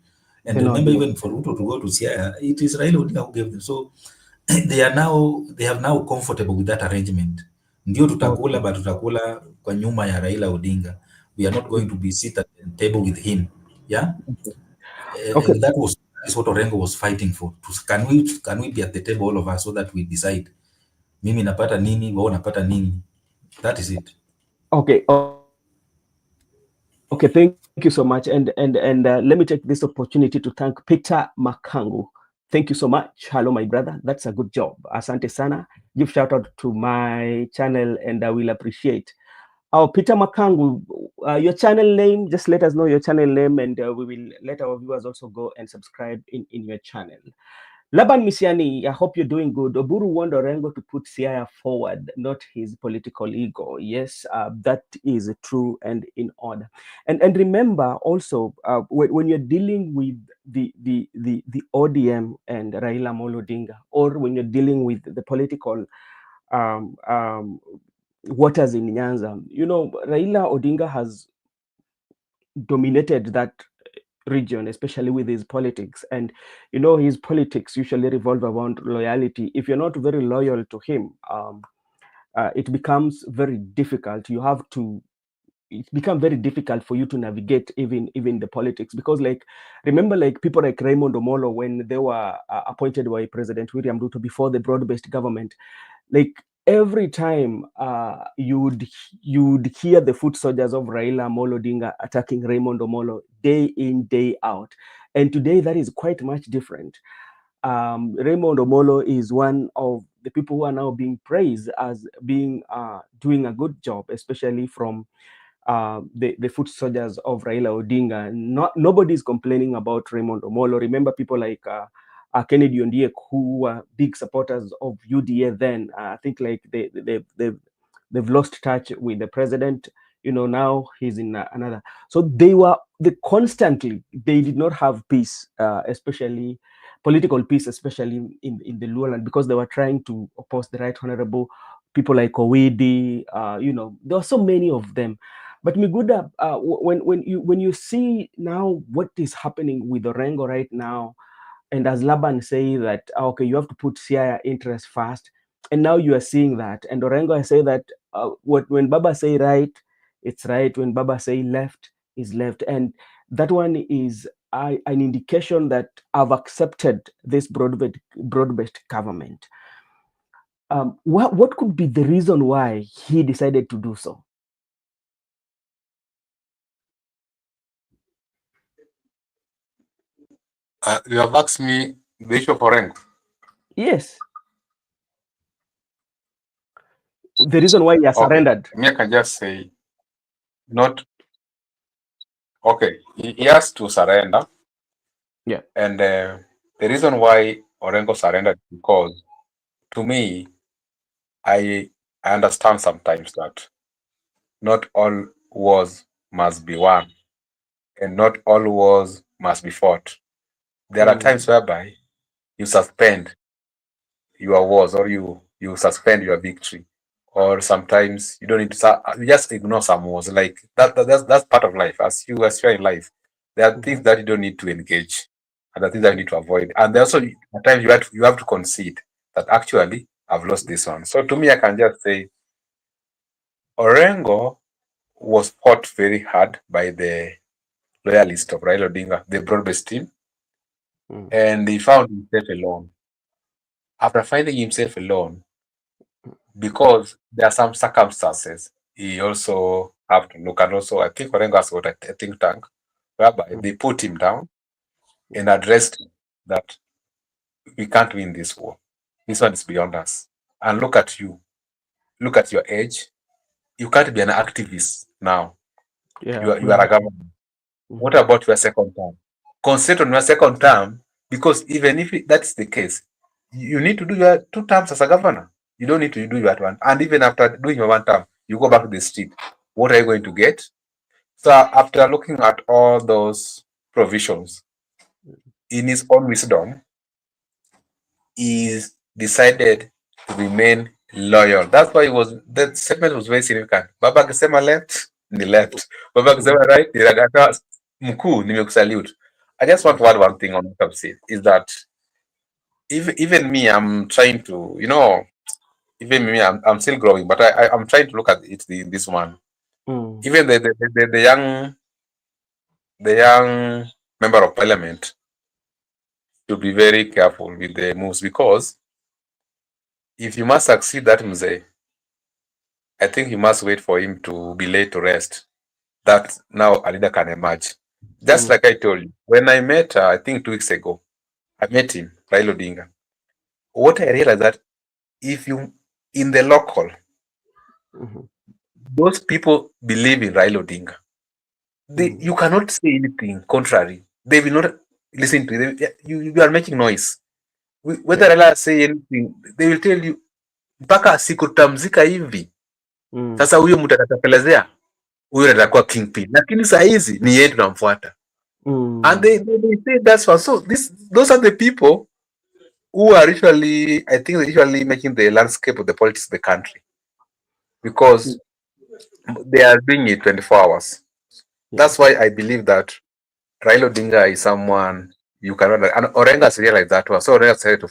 And remember, even for Ruto to go to Siaya, it is Raila Odinga who gave them. So they have now comfortable with that arrangement. Ndio tutakula, but tutakula kwa nyuma ya Raila Odinga. We are not going to be seated at the table with him. Yeah. Okay. And that is what Orengo was fighting for. Can we be at the table, all of us, so that we decide, mimi napata nini, wewe unapata nini? That is it. Okay. Okay, thank you so much. And let me take this opportunity to thank Peter Makangu. Thank you so much. Hello, my brother. That's a good job. Asante sana. Give shout out to my channel, and I will appreciate. Peter Makangu, your channel name, just let us know your channel name, and we will let our viewers also go and subscribe in your channel. Laban Misiani, I hope you're doing good. Oburu want Orengo to put Siaya forward, not his political ego. Yes, that is true and in order. And remember also, when you're dealing with the ODM and Raila Amolo Odinga, or when you're dealing with the political waters in Nyanza, you know, Raila Odinga has dominated that region, especially with his politics. And you know, his politics usually revolve around loyalty. If you're not very loyal to him, it becomes very difficult. It becomes very difficult for you to navigate even the politics, because like, remember, like people like Raymond Omolo, when they were appointed by President William Ruto before the broad-based government, like every time you'd hear the foot soldiers of Raila Amolo Odinga attacking Raymond Omolo day in, day out. And today that is quite much different. Raymond Omolo is one of the people who are now being praised as being doing a good job, especially from the foot soldiers of Raila Odinga. Nobody is complaining about Raymond Omolo. Remember people like Kennedy Ondiek, who were big supporters of UDA then. I think like they've lost touch with the president. You know, now he's in another. So they did not have peace, especially political peace, especially in the Luoland, because they were trying to oppose the right honorable people like Owidi. You know, there are so many of them. But Miguda, when you see now what is happening with Orengo right now, and as Laban say that okay, you have to put Siaya interest first, and now you are seeing that, and Orengo say that when Baba say right, it's right. When Baba say left, is left, and that one is an indication that I've accepted this broad-based government. What could be the reason why he decided to do so? You have asked me the issue of Orengo. Yes. The reason why he has surrendered. Me, I can just say, not okay. He has to surrender. Yeah. And the reason why Orengo surrendered because, to me, I understand sometimes that not all wars must be won, and not all wars must be fought. There are times whereby you suspend your wars, or you suspend your victory, or sometimes you don't need to. You just ignore some wars. Like that's part of life. As you're in life, there are things that you don't need to engage, and the things that you need to avoid. And there also at times you have to concede that actually I've lost this one. So to me, I can just say Orengo was fought very hard by the loyalists of Raila Odinga, the broad-based team, and he found himself alone. After finding himself alone, because there are some circumstances, he also have to look. And also, I think Orengo has got a think tank whereby they put him down and addressed that we can't win this war. This one is beyond us. And look at you. Look at your age. You can't be an activist now. Yeah. You are a governor. What about your second term? Concentrate on your second term, because even if that's the case, you need to do your 2 terms as a governor. You don't need to do your one. And even after doing your 1 term, you go back to the street. What are you going to get? So after looking at all those provisions, in his own wisdom, he decided to remain loyal. That's why that statement was very significant. Baba akisema left, ni left. Baba akisema right, ni right. Mkuu, nimekusalute. I just want to add one thing on what I've said, is that even me, I'm trying to, even me, I'm still growing, but I'm trying to look at it in this one. Even the young member of parliament should be very careful with the moves, because if you must succeed that Mzee, I think you must wait for him to be laid to rest. That now a leader can emerge. Just like I told you, when I met, I think 2 weeks ago, I met him, Raila Odinga. What I realized that if you, in the local, those people believe in Raila Odinga. You cannot say anything contrary. They will not listen to you. You are making noise. Whether Raila say anything, they will tell you, mpaka sikutamzika hivi. Sasa huyo mtu atatapelezea, huyo atakuwa kingpin. Lakini saa hizi ni yeye tunamfuata. And they say that's what. So those are the people who are usually, I think they're usually making the landscape of the politics of the country, because they are doing it 24 hours. That's why I believe that Raila Odinga is someone you cannot, and Orengo has realized that one. So Orengo decided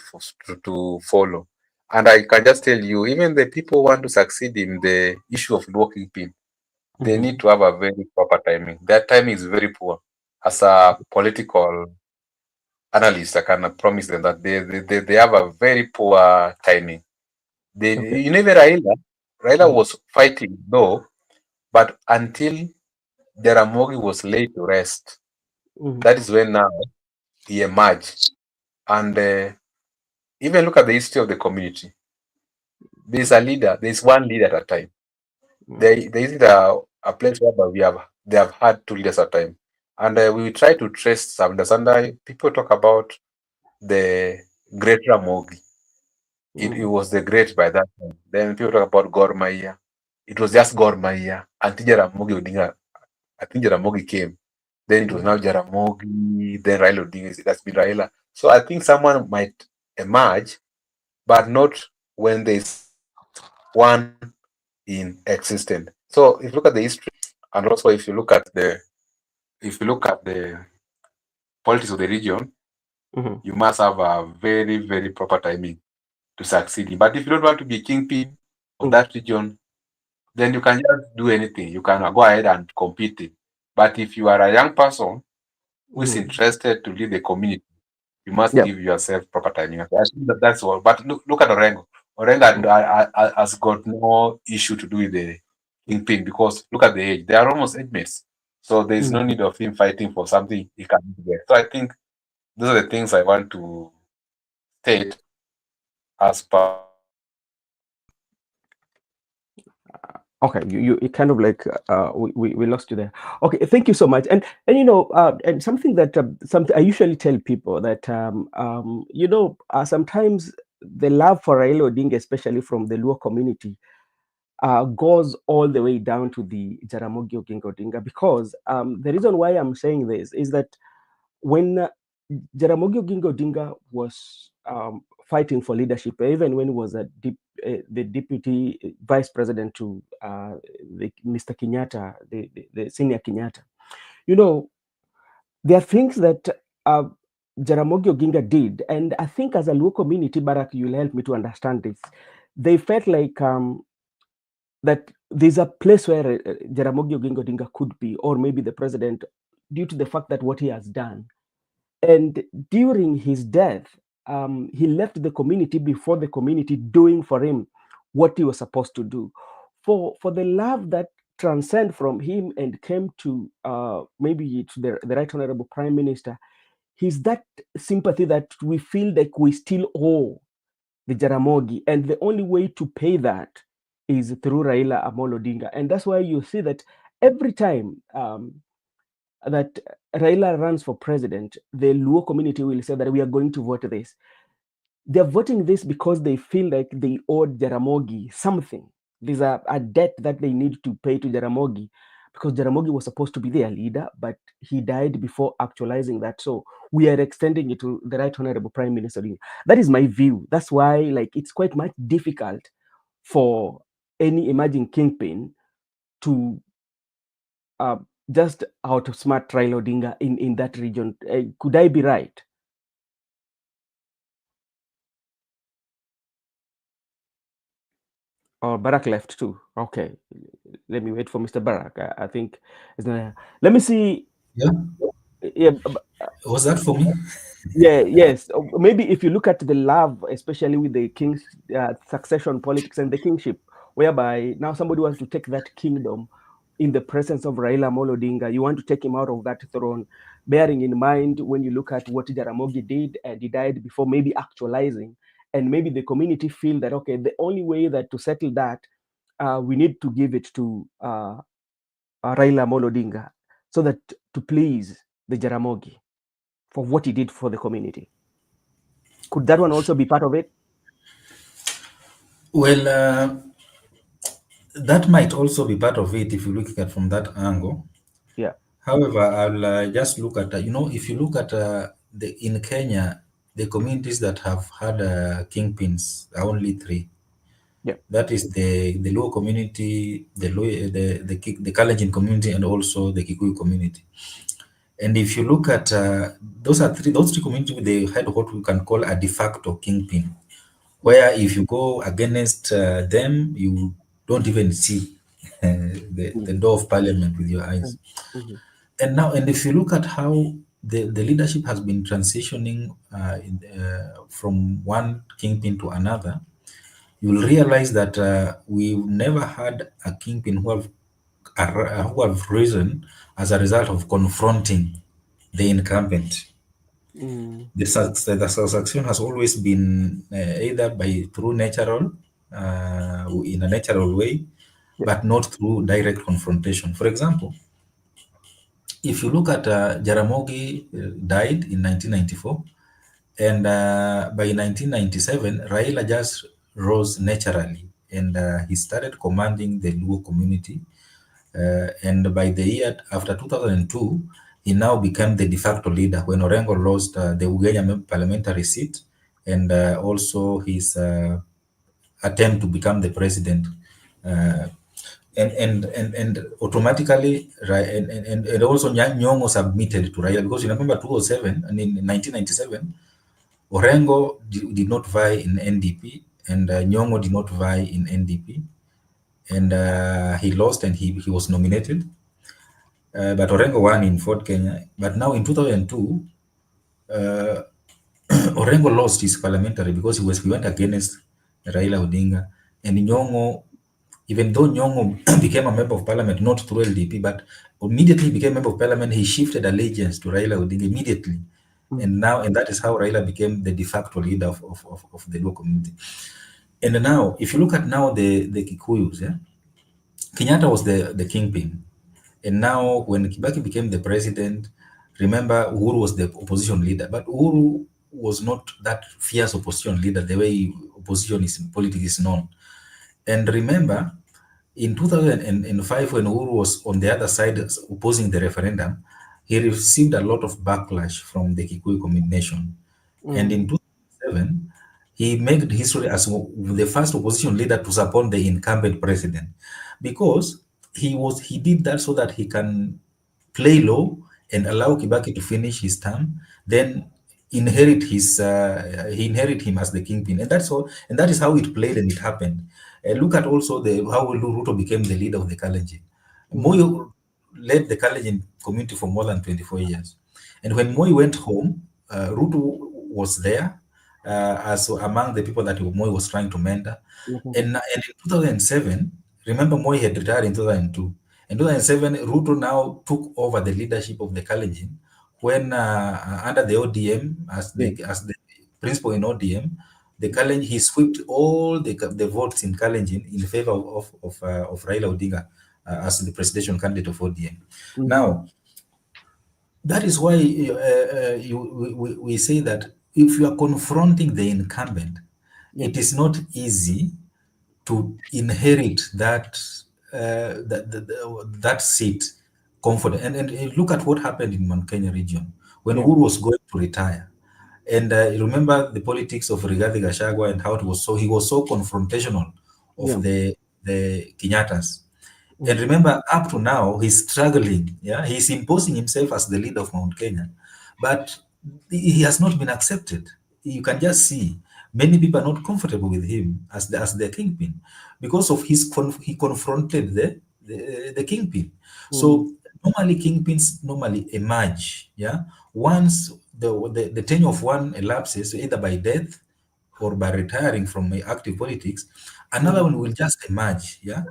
to follow. And I can just tell you, even the people who want to succeed in the issue of working pin, they need to have a very proper timing. Their timing is very poor. As a political analyst, I can promise them that they have a very poor timing. Then Okay. you know even Raila was fighting though, but until Jaramogi was laid to rest, that is when now he emerged. And even look at the history of the community. There's a leader. There's one leader at a time. There isn't a place where they have had two leaders at a time. And we try to trace some. Understand, people talk about the great Ramogi. It was the great by that time. Then people talk about Gor Mahia. It was just Gor Mahia until Jaramogi Odinga. I think Jaramogi came. Then it was now Jaramogi. Then Raila Odinga. That's been Raila. So I think someone might emerge, but not when there's one in existence. So if you look at the history, and also if you look at the politics of the region, you must have a very, very proper timing to succeed. But if you don't want to be kingpin of that region, then you can just do anything. You can go ahead and compete. But if you are a young person who is interested to lead the community, you must Yeah. give yourself proper timing. I think that's all. But look at Orengo. Orengo has got no issue to do with the kingpin because look at the age. They are almost age mates. So there's no need of him fighting for something he can't get. So I think those are the things I want to state as per. Okay, you kind of like we lost you there. Okay, thank you so much. And and something that something I usually tell people that sometimes the love for Raila Odinga, especially from the Luo community, goes all the way down to the Jaramogi Oginga Odinga, because the reason why I'm saying this is that when Jaramogi Oginga Odinga was fighting for leadership, even when he was the deputy vice president to Mr. Kenyatta, the senior Kenyatta, there are things that Jaramogi Oginga did, and I think as a Luo community, Barack, you'll help me to understand this. They felt like that there's a place where Jaramogi Oginga Odinga could be, or maybe the president, due to the fact that what he has done. And during his death, he left the community before the community doing for him what he was supposed to do. For the love that transcend from him and came to maybe to the Right Honorable Prime Minister, he's that sympathy that we feel like we still owe the Jaramogi. And the only way to pay that is through Raila Amolo Odinga. And that's why you see that every time that Raila runs for president, the Luo community will say that we are going to vote this. They're voting this because they feel like they owed Jaramogi something. There's a debt that they need to pay to Jaramogi, because Jaramogi was supposed to be their leader, but he died before actualizing that. So we are extending it to the Right Honorable Prime Minister. That is my view. That's why it's quite much difficult for any emerging kingpin to just outsmart Raila Odinga in that region. Could I be right? Or Barack left too. Okay, let me wait for Mr. Barack. I think it's not. Let me see. Yeah. Yeah. Was that for me? Yeah. Yes. Maybe if you look at the love, especially with the king's succession politics and the kingship, whereby now somebody wants to take that kingdom in the presence of Raila Amolo Odinga, you want to take him out of that throne, bearing in mind when you look at what Jaramogi did, and he died before maybe actualizing, and maybe the community feel that, okay, the only way that to settle that, we need to give it to Raila Amolo Odinga, so that to please the Jaramogi for what he did for the community. Could that one also be part of it? Well, that might also be part of it if you look at it from that angle. Yeah. However, I'll just look at, if you look at in Kenya, the communities that have had kingpins are only three. Yeah. That is the Luo community, the Kalenjin community, and also the Kikuyu community. And if you look at those three communities, they had what we can call a de facto kingpin, where if you go against them, you don't even see the door of parliament with your eyes. And if you look at how the leadership has been transitioning from one kingpin to another, you will realize that we've never had a kingpin who have risen as a result of confronting the incumbent. The succession has always been either through natural, in a natural way, Yeah. but not through direct confrontation. For example, if you look at Jaramogi died in 1994, and by 1997, Raila just rose naturally, and he started commanding the Luo community. And by the year after 2002, he now became the de facto leader when Orengo lost the Ugenya parliamentary seat, and also his attempt to become the president. Uh, and automatically, and also Nyong'o submitted to Raila, because you remember 2007 and in 1997, Orengo did not vie in NDP, and Nyong'o did not vie in NDP, and he lost, and he was nominated. But Orengo won in Fort Kenya. But now in 2002, uh, Orengo lost his parliamentary because he went against Raila Odinga. And Nyong'o, even though Nyong'o became a member of parliament, not through LDP, but immediately he became a member of parliament, he shifted allegiance to Raila Odinga immediately. And that is how Raila became the de facto leader of the Luo community. And now, if you look at now the Kikuyus, yeah, Kenyatta was the kingpin. And now, when Kibaki became the president, remember Uhuru was the opposition leader, but Uhuru was not that fierce opposition leader the way opposition is in politics is known. And remember, in 2005, when Uhuru was on the other side opposing the referendum, he received a lot of backlash from the Kikuyu nation. And in 2007, he made history as the first opposition leader to support the incumbent president, because he did that so that he can play low and allow Kibaki to finish his term, then he inherit him as the kingpin, and that's all. And that is how it played, and it happened. Look at also how Ruto became the leader of the Kalenjin. Moi led the Kalenjin community for more than 24 years, and when Moi went home, Ruto was there as among the people that Moi was trying to mentor. And in 2007, remember Moi had retired in 2002. In 2007, Ruto now took over the leadership of the Kalenjin when under the ODM as the principal in ODM, the Kalenjin, he swept all the votes in Kalenjin in favor of Raila Odinga as the presidential candidate of ODM. Now, that is why we say that if you are confronting the incumbent, it is not easy to inherit that that seat confident. And look at what happened in Mount Kenya region when Uhuru was going to retire. And remember the politics of Rigathi Gachagua and how he was so confrontational of the Kenyattas. And remember, up to now, he's struggling. Yeah, he's imposing himself as the leader of Mount Kenya, but he has not been accepted. You can just see many people are not comfortable with him as the kingpin because of he confronted the kingpin. So normally kingpins normally emerge. Yeah, once the tenure of one elapses, either by death or by retiring from active politics, another one will just emerge. Yeah.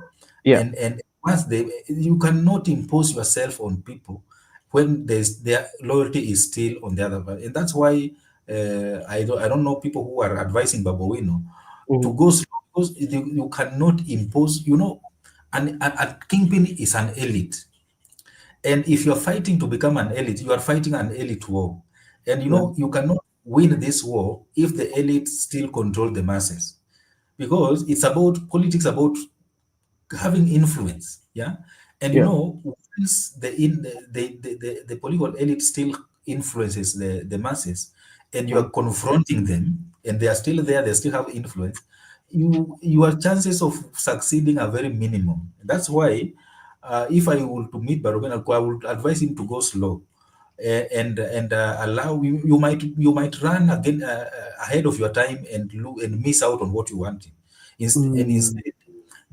And once you cannot impose yourself on people when their loyalty is still on the other side. And that's why I don't know people who are advising Babowino to go slow, because you cannot impose, a kingpin is an elite. And if you're fighting to become an elite, you are fighting an elite war. And you cannot win this war if the elite still control the masses. Because it's about politics, about having influence, and once the political elite still influences the masses, and you are confronting them, and they are still there, they still have influence, your chances of succeeding are very minimum. That's why if I were to meet Barogana, I would advise him to go slow. And allow you might run again ahead of your time and miss out on what you want. And instead,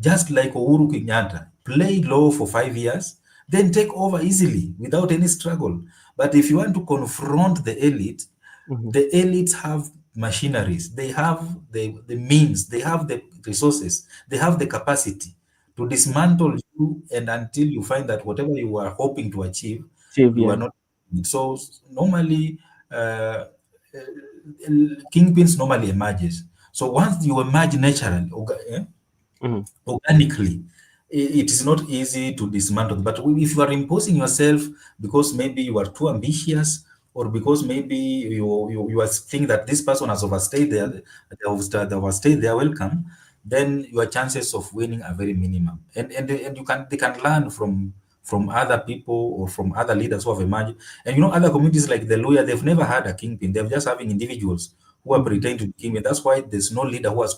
just like Uhuru Kenyatta, play low for 5 years, then take over easily without any struggle. But if you want to confront the elite, the elites have machineries, they have the means, they have the resources, they have the capacity to dismantle you, and until you find that whatever you are hoping to achieve, you are Yeah. not. So normally, uh, kingpins normally emerges. So once you emerge naturally, organically, it is not easy to dismantle. But if you are imposing yourself because maybe you are too ambitious, or because maybe you are think that this person has overstayed they overstayed their welcome, then your chances of winning are very minimum. And they can learn from other people or from other leaders who have emerged. And other communities like the Luya, they've never had a kingpin. They're just having individuals who are pretending to be kingpin. That's why there's no leader who has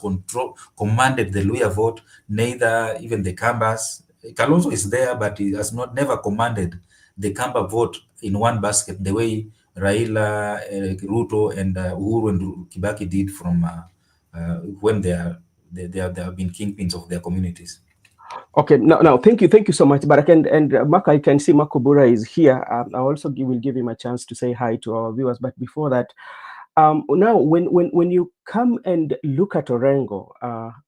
commanded the Luya vote, neither even the Kambas. Kalonzo is there, but he has never commanded the Kamba vote in one basket the way Raila, Ruto, and Uhuru and Kibaki did from when they have been kingpins of their communities. Okay, now, thank you so much, Barak. And Mark, I can see Makubura is here. I also will give him a chance to say hi to our viewers. But before that, now when you come and look at Orengo,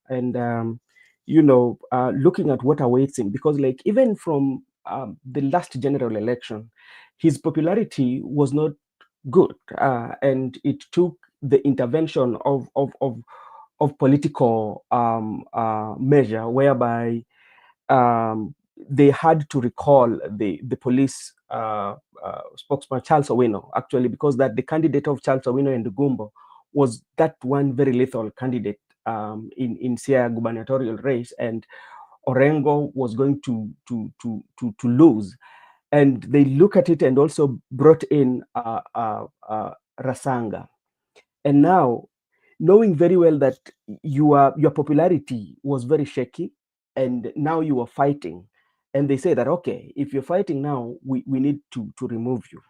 and looking at what awaits him, because like even from the last general election, his popularity was not good, and it took the intervention of political measure, whereby they had to recall the police spokesman Charles Owino, actually, because that the candidate of Charles Owino and Gumbo was that one very lethal candidate in Siaya gubernatorial race, and Orengo was going to lose. And they look at it and also brought in Rasanga. And now, knowing very well that your popularity was very shaky, and now you are fighting, and they say that, okay, if you're fighting now, we need to remove you.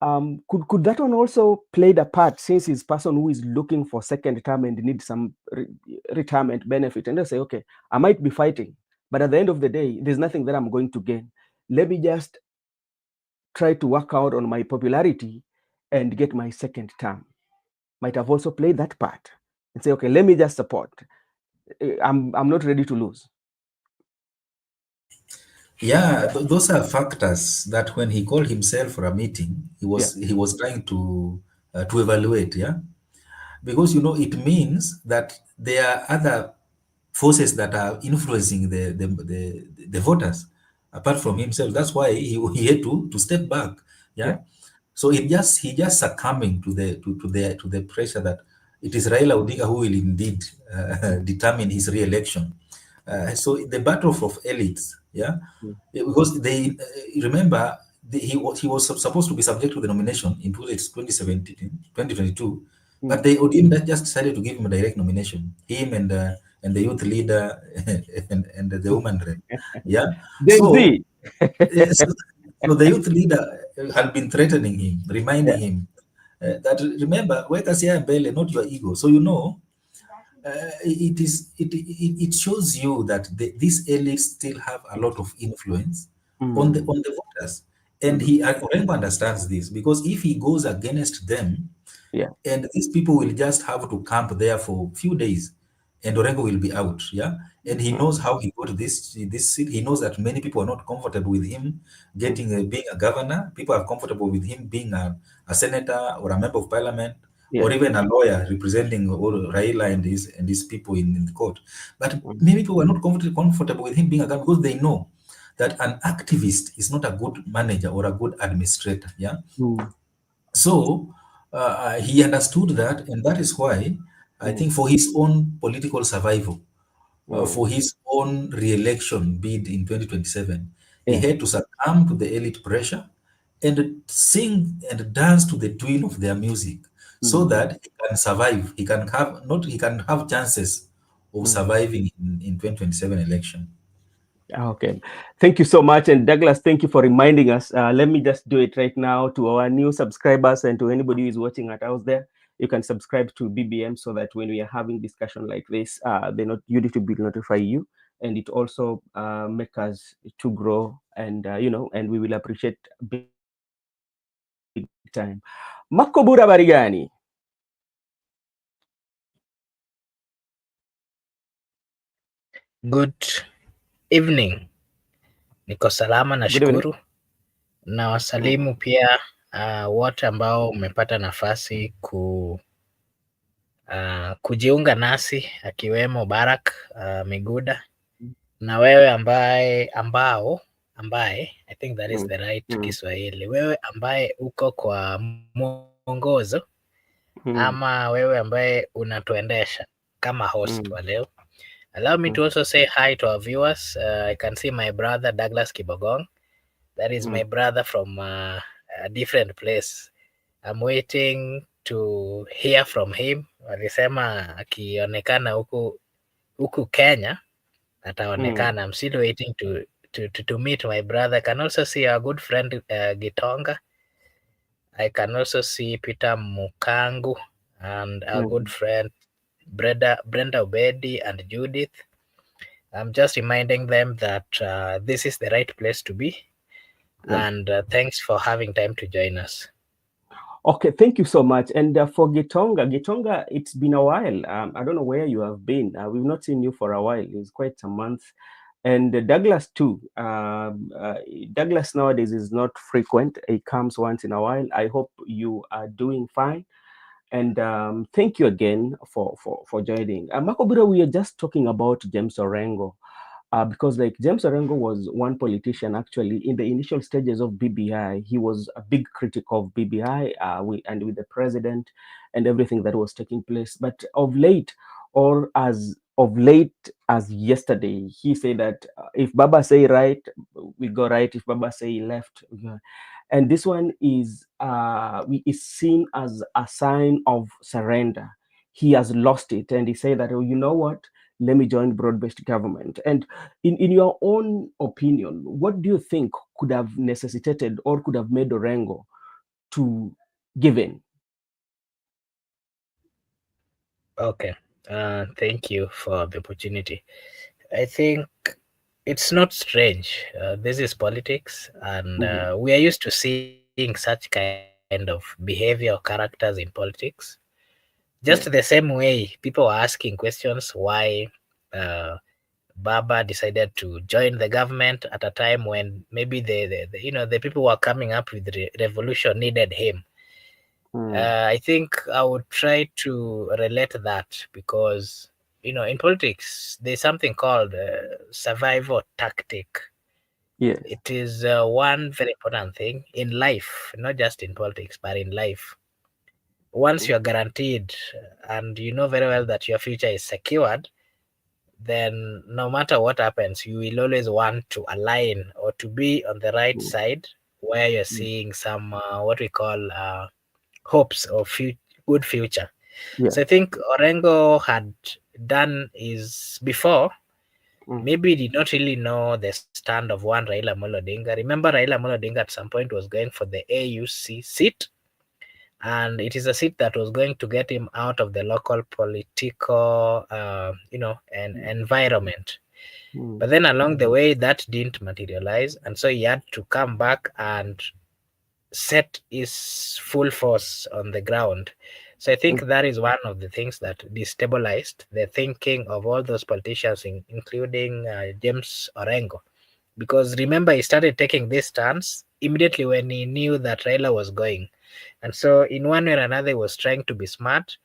Could that one also played a part, since he's person who is looking for second term and needs some retirement benefit, and they say, okay, I might be fighting, but at the end of the day, there's nothing that I'm going to gain. Let me just try to work out on my popularity and get my second term. Might have also played that part and say, okay, let me just support. I'm not ready to lose. Yeah, those are factors that when he called himself for a meeting, he was trying to evaluate. Yeah, because it means that there are other forces that are influencing the voters apart from himself. That's why he had to step back. Yeah. Yeah. So he just succumbing to the pressure that it is Raila Odinga who will indeed determine his re-election. So the battle of elites, yeah, because they remember he was supposed to be subject to the nomination in 2017, 2022, but the ODM that just decided to give him a direct nomination, him and the youth leader and the woman rep, yeah. Gen So Z. Yes. So the youth leader had been threatening him, reminding Yeah. him that remember, weka siaya mbele, not your ego. So it shows you that these elites still have a lot of influence on the voters, and Orengo understands this, because if he goes against them, Yeah. and these people will just have to camp there for a few days, and Orengo will be out. Yeah. And he knows how he got this seat. He knows that many people are not comfortable with him getting being a governor. People are comfortable with him being a senator or a member of parliament, or Yeah. even a lawyer representing Raila and his people in the court. But many people are not comfortable with him being a governor, because they know that an activist is not a good manager or a good administrator. Yeah. So he understood that, and that is why I think for his own political survival, for his own re-election bid in 2027, he Yeah. had to succumb to the elite pressure and sing and dance to the tune of their music, so that he can survive. He can have not. He can have chances of surviving in 2027 election. Okay. Thank you so much. And Douglas, thank you for reminding us. Let me just do it right now to our new subscribers and to anybody who is watching at house there. You can subscribe to BBM so that when we are having discussion like this, YouTube will notify you. And it also make us to grow, and and we will appreciate big time. Makobura Barigani. Good evening. Niko salama Good evening. nashukuru. Na wasalimu pia wote ambao umepata nafasi kujiunga nasi akiwemo Barak Miguda na wewe ambaye I think that is the right Kiswahili. Wewe ambaye uko kwa mwongozo ama wewe ambaye unatuendesha kama host wa leo. Allow me to also say hi to our viewers. I can see my brother Douglas Kibogong. That is my brother from a different place. I'm waiting to hear from him. Alisema akionekana huku Kenya ataonekana. I'm still waiting to meet my brother. I can also see our good friend Gitonga. I can also see Peter Mukangu and our good friend Brenda Obedi and Judith. I'm just reminding them that this is the right place to be. And thanks for having time to join us. Okay, thank you so much. And for Gitonga, it's been a while. I don't know where you have been. We've not seen you for a while. It's quite some months. And Douglas too. Douglas nowadays is not frequent. He comes once in a while. I hope you are doing fine. And thank you again for joining. Makobura, we are just talking about James Orengo. Because like James Orengo was one politician actually in the initial stages of BBI. He was a big critic of BBI and with the president and everything that was taking place. But of late as yesterday, he said that if Baba say right, we go right. If Baba say left, we go. And this one is seen as a sign of surrender. He has lost it, and he said that, oh, you know what? Let me join broad-based government. And in your own opinion, what do you think could have necessitated or could have made Orengo to give in? Okay, thank you for the opportunity. I think it's not strange. This is politics, and we are used to seeing such kind of behavior or characters in politics. Just the same way people are asking questions why Baba decided to join the government at a time when maybe the people who are coming up with the revolution needed him. I think I would try to relate that because in politics there's something called survival tactic. Yes. It is one very important thing in life, not just in politics, but in life. Once you are guaranteed and you know very well that your future is secured, then no matter what happens, you will always want to align or to be on the right side where you're seeing some what we call hopes of good future. So I think Orengo had done is before, maybe he did not really know the stand of one Raila Amolo Odinga. Remember, Raila Amolo Odinga at some point was going for the AUC seat, and it is a seat that was going to get him out of the local political, environment. But then along the way, that didn't materialize, and so he had to come back and set his full force on the ground. So I think that is one of the things that destabilized the thinking of all those politicians, including James Orengo. Because remember, he started taking this stance immediately when he knew that Raila was going. And so in one way or another, he was trying to be smart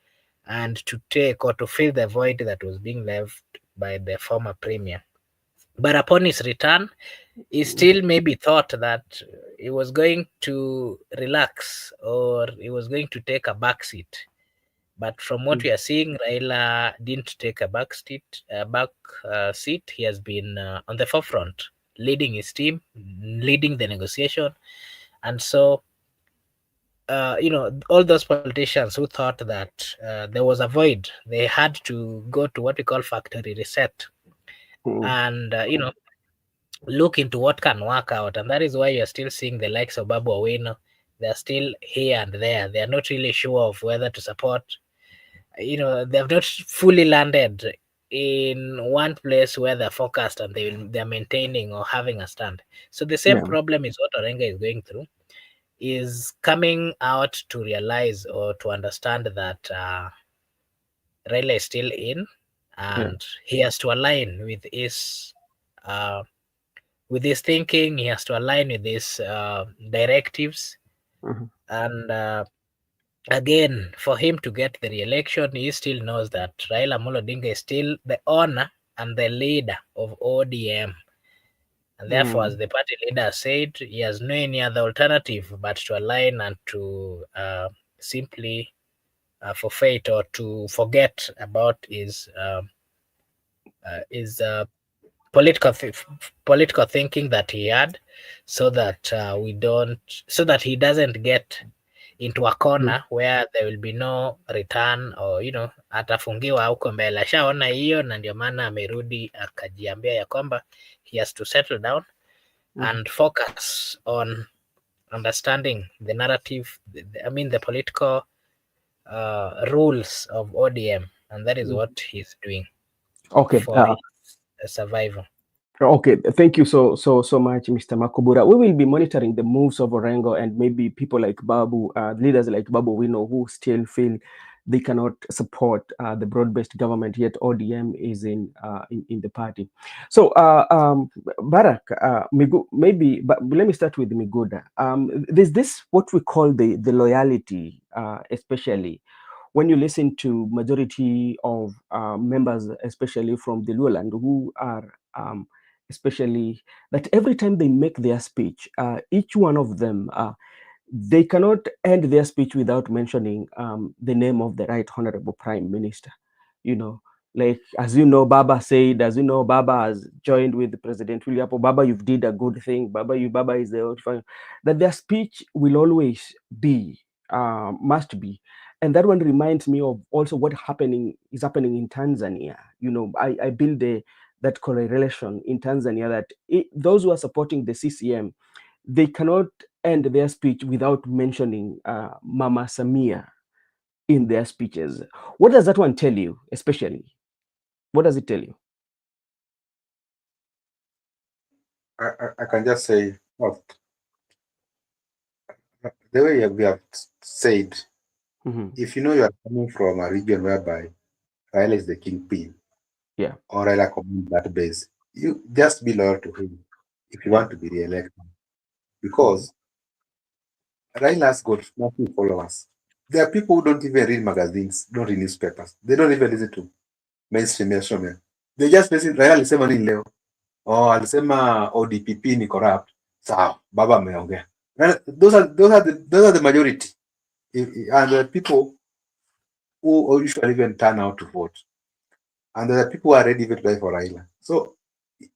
and to take or to fill the void that was being left by the former premier. But upon his return, he still maybe thought that he was going to relax or he was going to take a back seat. But from what we are seeing, Raila didn't take a back seat. He has been on the forefront, leading his team, leading the negotiation. And so, all those politicians who thought that there was a void, they had to go to what we call factory reset and, look into what can work out. And that is why you're still seeing the likes of Babu Owino. They're still here and there. They're not really sure of whether to support. They have not fully landed in one place where they're focused and they're maintaining or having a stand. So the same problem is what Orenga is going through, is coming out to realize or to understand that Raila is still in and he has to align with his thinking. He has to align with his directives, and again, for him to get the re-election, he still knows that Raila Amolo Odinga is still the owner and the leader of ODM. And therefore, as the party leader said, he has no any other alternative but to align and to simply forfeit or to forget about his political thinking that he had, so that so that he doesn't get into a corner where there will be no return, or atafungiwa huko mbele. Ashaona hiyo, na ndio maana amerudi akajiambia ya kwamba he has to settle down and focus on understanding the narrative, the political rules of ODM, and that is what he's doing for his survival. Okay, thank you so much, Mr. Makobura. We will be monitoring the moves of Orengo, and maybe people like Babu, leaders like Babu Wino, who still feel they cannot support the broad-based government, yet ODM is in the party. So, Barak, maybe, but let me start with Miguda. There's this, what we call the loyalty, especially when you listen to majority of members, especially from the Lowland, who are especially that every time they make their speech, each one of them, they cannot end their speech without mentioning the name of the Right Honorable Prime Minister. Like, as you know, Baba has joined with President William. Baba, you've did a good thing. Baba is the that their speech will always be, must be. And that one reminds me of also what is happening in Tanzania. I build that correlation in Tanzania, that those who are supporting the CCM, they cannot end their speech without mentioning Mama Samia in their speeches. What does that one tell you, especially? What does it tell you? I can just say, the way we have said, if you know you are coming from a region whereby Raila is the kingpin, or Raila commands that base, you just be loyal to him if you want to be re-elected. Because Raila has got nothing followers. There are people who don't even read magazines, don't read newspapers. They don't even listen to mainstream media. They just listen, Raila alisema nini leo? Alisema ODPP ni corrupt. Sawa, Baba ameongea. Those are the majority. And the people who usually even turn out to vote. And there are people who are ready to die for Raila. So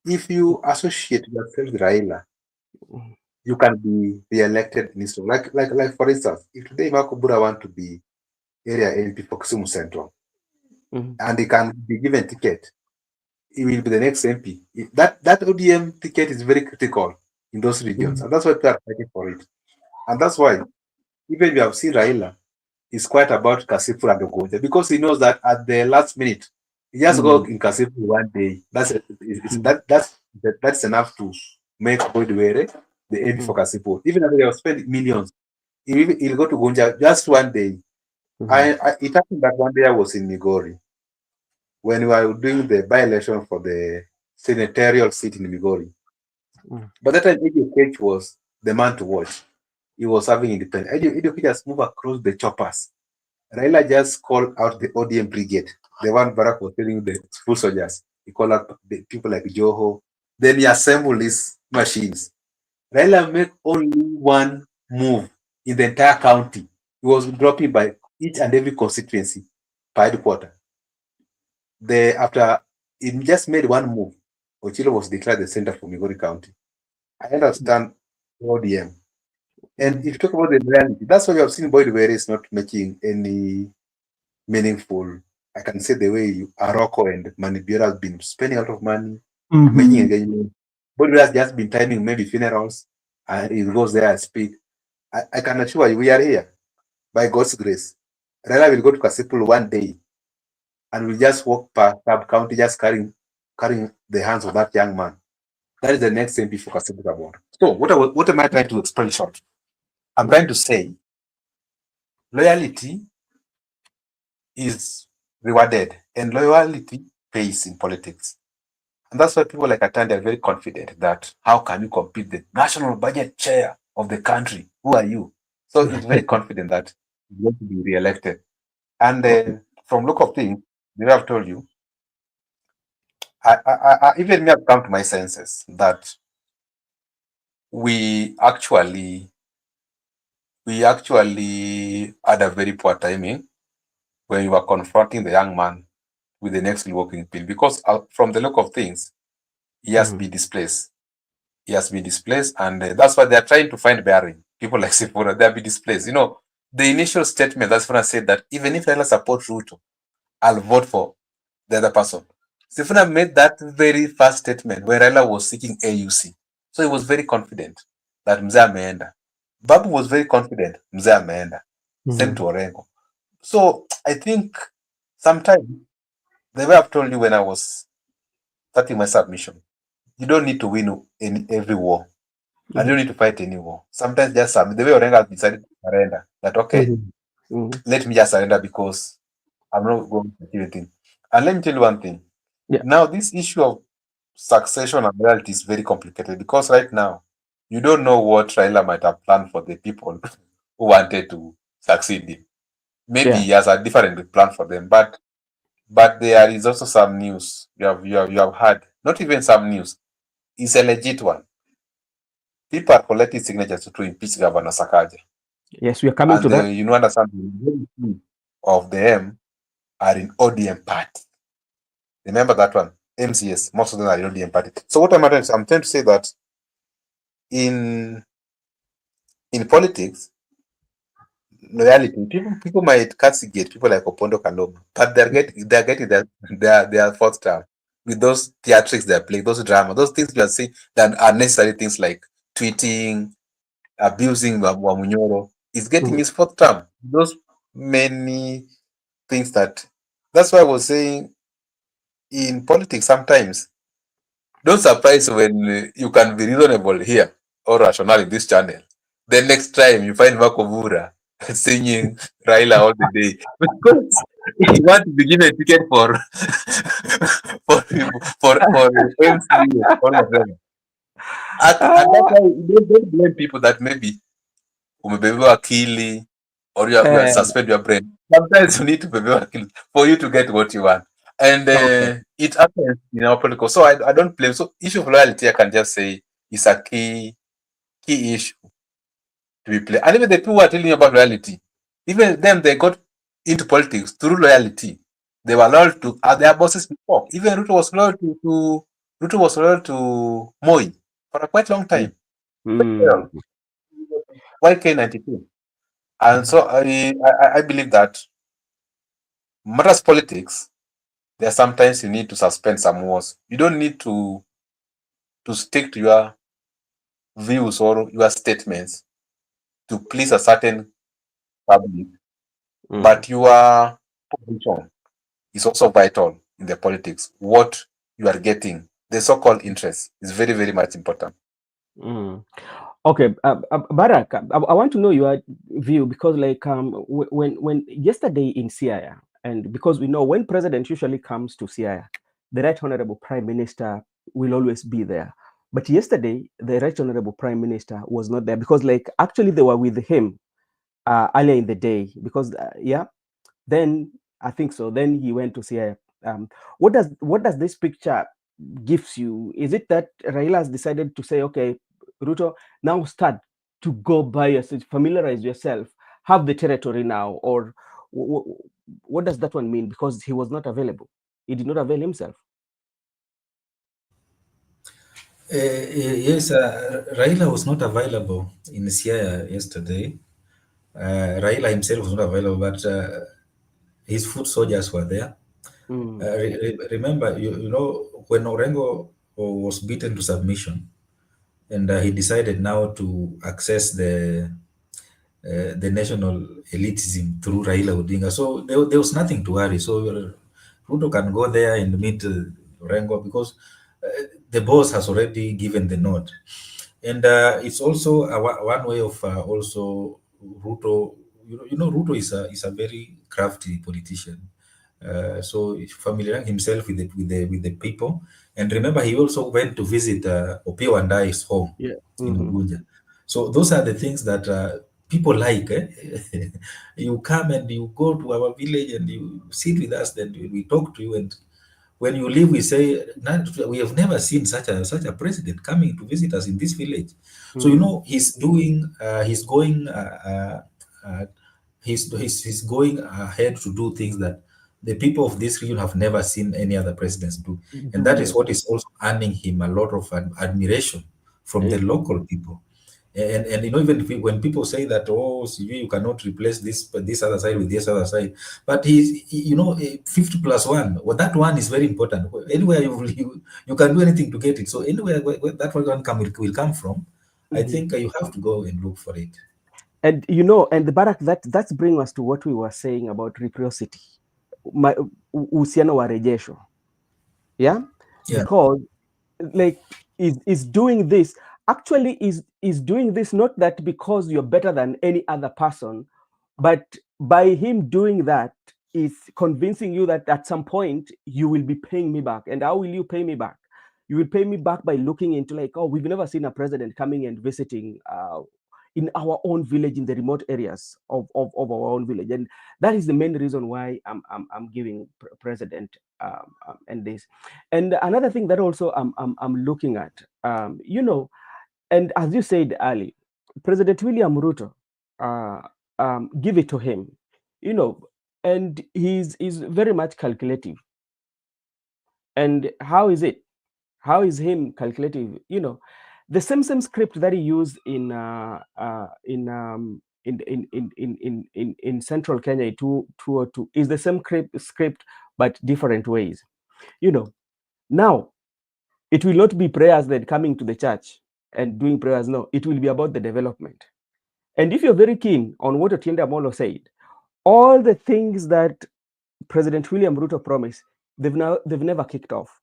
if you associate yourself with Raila, you can be re-elected in Eastern. Like for instance, if today Makobura want to be area MP for Kisumu Central, and he can be given ticket, he will be the next MP. That ODM ticket is very critical in those regions, and that's why people are fighting for it. And that's why even we have seen Raila is quite about Kasipul and Ogoja, because he knows that at the last minute, he just go in Kasipul one day. That's enough to make Ogoja the MP for Kasipul. Even if they have spent millions, he'll go to Gonja just one day. It happened that one day I was in Migori when we were doing the by-election for the senatorial seat in Migori. But that time, Eddie was the man to watch. He was having independence. Eddie just moved across the choppers. Raila just called out the ODM brigade, the one Barack was telling the full soldiers. He called out the people like Joho. Then he assembled these machines. Raila made only one move in the entire county. He was dropping by each and every constituency per headquarter. After he just made one move, Ochilo was declared the center for Migori County. I understand ODM. And if you talk about the reality, that's why we have seen Boyd Were is not making any meaningful, I can say the way Aroko and Manibira have been spending a lot of money, making engagement. Boyd Were has just been timing maybe funerals, and he goes there and speak. I can assure you, we are here by God's grace. Raila will go to Kasipul one day and will just walk past sub-county, just carrying the hands of that young man. That is the next MP for Kasipul. So what am I trying to explain short? I'm trying to say loyalty is rewarded, and loyalty pace in politics. And that's why people like Atandi are very confident that how can you compete the national budget chair of the country? Who are you? So he's very confident that he's going to be re-elected. And from look of things, the way I've told you, I even me have come to my senses that we actually had a very poor timing when we were confronting the young man with the next working bill, because from the look of things, he has been displaced. He has been displaced, and that's why they are trying to find bearing. People like Sifuna, they have been displaced. You know, the initial statement that Sifuna said that even if Raila supports Ruto, I'll vote for the other person. Sifuna made that very first statement when Raila was seeking AUC. So he was very confident that Mzee ameenda. Babu was very confident Mzee ameenda. Same to Orengo. So I think sometimes, the way I've told you when I was starting my submission, you don't need to win in every war. I don't need to fight any war. Sometimes just the way Orenga decided to surrender, that okay, let me just surrender because I'm not going to do anything. And let me tell you one thing. Yeah. Now, this issue of succession and loyalty is very complicated because right now, you don't know what Raila might have planned for the people who wanted to succeed him. Maybe he has a different plan for them, but there is also some news you have heard. Not even some news. It's a legit one. People are collecting signatures to impeach Governor Sakaja. Yes, we are coming to that. You know, understand, of them are in ODM party. Remember that one? MCS, most of them are in ODM party. So what I'm trying to say that in politics, loyalty, people might castigate people like Opondo Kaloma, but they're getting their fourth term with those theatrics they're playing, those drama, those things you are saying that are necessary things like tweeting, abusing Wamunyoro. Is getting his fourth term. Those many things that's why I was saying in politics sometimes don't surprise when you can be reasonable here or rational in this channel. The next time you find Makovura singing Raila all the day because you want to be given a ticket for MCU or whatever. And that's why you don't blame people that maybe umebebewa akili or you are suspend your brain. Sometimes you need to bebewa akili for you to get what you want. And it happens in our political. So I don't blame. So issue of loyalty, I can just say, is a key issue to be played. And even the people who are telling you about loyalty, even them, they got into politics through loyalty. They were loyal to their bosses before. Even Ruto was loyal to Moi for a quite long time. YK92. And so I believe that matters politics, there are sometimes you need to suspend some wars. You don't need to stick to your views or your statements to please a certain public, but your position is also vital in the politics. What you are getting, the so-called interest, is very, very much important. Okay, Barak, I want to know your view because, like, when yesterday in Siaya, and because we know when president usually comes to Siaya, the Right Honorable Prime Minister will always be there. But yesterday, the Right Honorable Prime Minister was not there because, like, actually they were with him earlier in the day because, then I think so. Then he went to Siaya. What does this picture gives you? Is it that Raila has decided to say, okay, Ruto, now start to go by yourself, familiarize yourself, have the territory now, or what does that one mean? Because he was not available. He did not avail himself. Yes, Raila was not available in Siaya yesterday. Raila himself was not available, but his foot soldiers were there. Remember, you know, when Orengo was beaten to submission, and he decided now to access the national elitism through Raila Odinga. So there was nothing to worry. So Ruto can go there and meet Orengo because the boss has already given the nod. And it's also one way of also Ruto. You know, Ruto is a very crafty politician. So he familiarized himself with the people. And remember, he also went to visit Opiyo Wandayi's home in Ugunja. So those are the things that people like. You come and you go to our village and you sit with us, then we talk to you, and when you leave, we say, we have never seen such a president coming to visit us in this village. So he's doing, he's going ahead to do things that the people of this region have never seen any other presidents do, and that is what is also earning him a lot of admiration from the local people. And even when people say that, oh, you cannot replace this other side with this other side, but he's 50 plus 1. Well, that one is very important. Anywhere you can do anything to get it. So anywhere where that one will come from, I think you have to go and look for it. And and the Barak, that's bring us to what we were saying about reciprocity, uhusiano wa rejesho. Yeah, because like is doing this actually is doing this not that because you're better than any other person, but by him doing that is convincing you that at some point you will be paying me back. And how will you pay me back? You will pay me back by looking into like, oh, we've never seen a president coming and visiting in our own village, in the remote areas of our own village. And that is the main reason why I'm giving president and this. And another thing that also I'm looking at, and as you said earlier, President William Ruto, give it to him, and he's very much calculative. And how is it? How is him calculative? The same script that he used in Central Kenya 202 is the same script, but different ways. Now it will not be prayers that coming to the church and doing prayers. No, it will be about the development. And if you're very keen on what Otiende Amolo said, all the things that President William Ruto promised, they've never kicked off,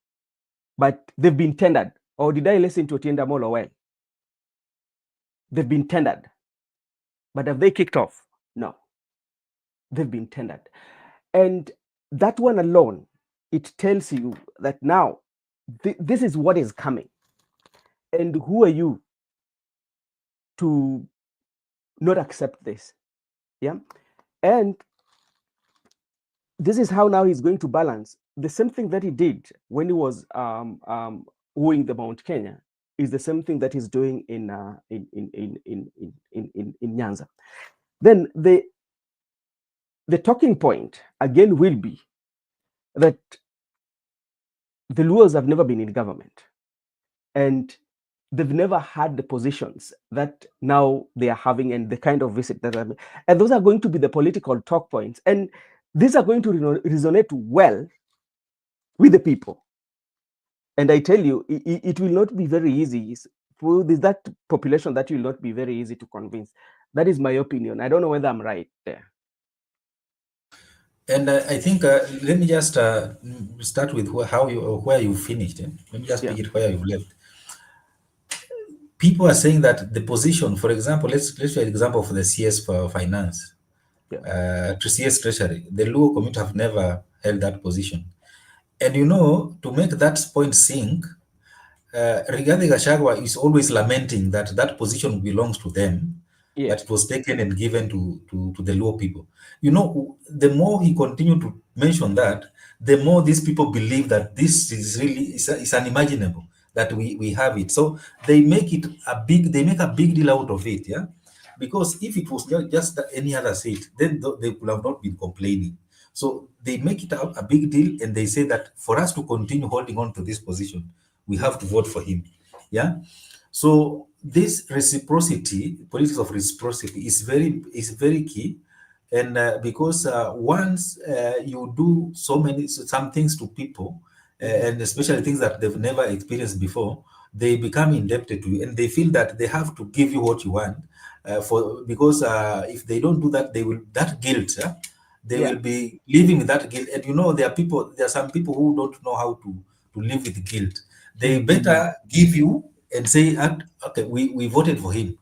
but they've been tendered. Or did I listen to Otiende Amolo well? They've been tendered, but have they kicked off? No, they've been tendered. And that one alone, it tells you that now this is what is coming. And who are you to not accept this? Yeah. And this is how now he's going to balance the same thing that he did when he was wooing the Mount Kenya is the same thing that he's doing in Nyanza. Then the talking point again will be that the Luos have never been in government, and they've never had the positions that now they are having, and the kind of visit that and those are going to be the political talk points, and these are going to resonate well with the people. And I tell you, it will not be very easy. For that population, that will not be very easy to convince. That is my opinion. I don't know whether I'm right there. And I think let me just start with where you finished. Let me just pick it where you've left. People are saying that the position, for example, let's take an example for the CS for finance, to CS treasury. The Luo community have never held that position. And to make that point sink, Rigathi Gachagua is always lamenting that position belongs to them, that it was taken and given to the Luo people. The more he continued to mention that, the more these people believe that this is really is unimaginable that we have it. So they make a big deal out of it, because if it was just any other seat, then they would have not been complaining. So they make it a big deal, and they say that for us to continue holding on to this position, we have to vote for him. So this reciprocity, politics of reciprocity, is very key. And because once you do some things to people, and especially things that they've never experienced before, they become indebted to you, and they feel that they have to give you what you want. Because if they don't do that, that guilt. They will be living with that guilt. And there are some people who don't know how to live with guilt. They better give you and say, okay, we voted for him,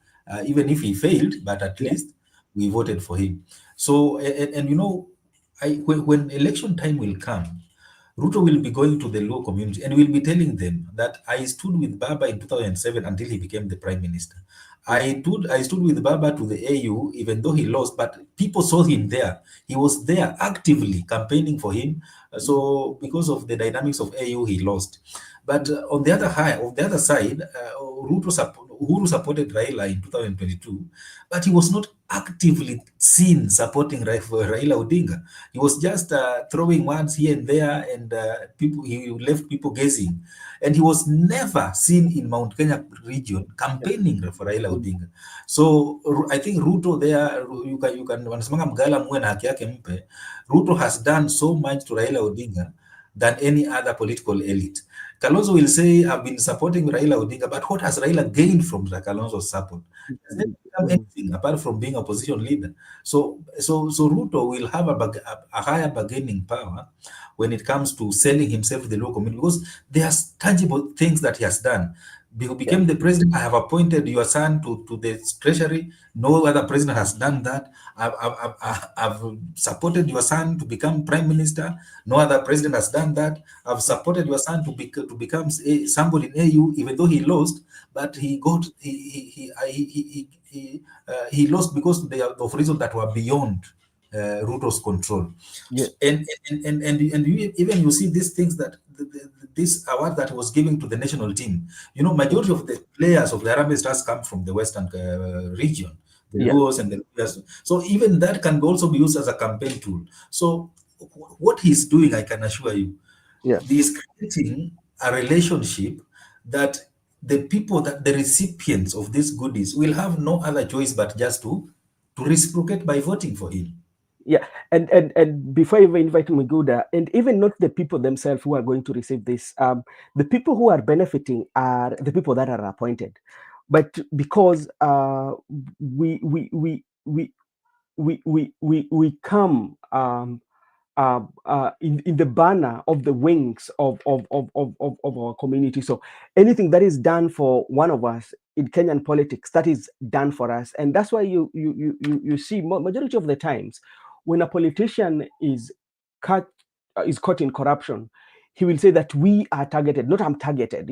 even if he failed, but at least we voted for him. So, and when election time will come, Ruto will be going to the Luo community and will be telling them that I stood with Baba in 2007 until he became the prime minister. I stood with Baba to the AU even though he lost, but people saw him there. He was there actively campaigning for him. So because of the dynamics of AU, he lost. But on the other side, Uhuru supported Raila in 2022, but he was not actively seen supporting Raila Odinga. He was just throwing words here and there, and he left people guessing. And he was never seen in Mount Kenya region campaigning for Raila Odinga. So I think Ruto there, you can wanasemanga mgala muwe na haki yake mpe. Ruto has done so much to Raila Odinga than any other political elite. Kalonzo will say, I've been supporting Raila Odinga, but what has Raila gained from Kalonzo's support? Has there become anything apart from being opposition leader? So Ruto will have a higher bargaining power when it comes to selling himself to the local community, because there's tangible things that he has done. Became the president. I have appointed your son to the treasury. No other president has done that. I've supported your son to become prime minister. No other president has done that. I've supported your son to become somebody in AU, even though he lost. But he lost because of reasons that were beyond Ruto's control. Yeah. And even you see these things that this award that was given to the national team, majority of the players of the Harambee Stars come from the western region, the Luos and the Luos. So even that can also be used as a campaign tool. So what he's doing, I can assure you, he's creating a relationship that the people, that the recipients of these goodies will have no other choice but just to reciprocate by voting for him. Yeah, and before I even invite Miguda, and even not the people themselves who are going to receive this, the people who are benefiting are the people that are appointed, but because we come in the banner of the wings of our community. So anything that is done for one of us in Kenyan politics, that is done for us, and that's why you see majority of the times when a politician is caught in corruption, he will say that we are targeted, not I'm targeted.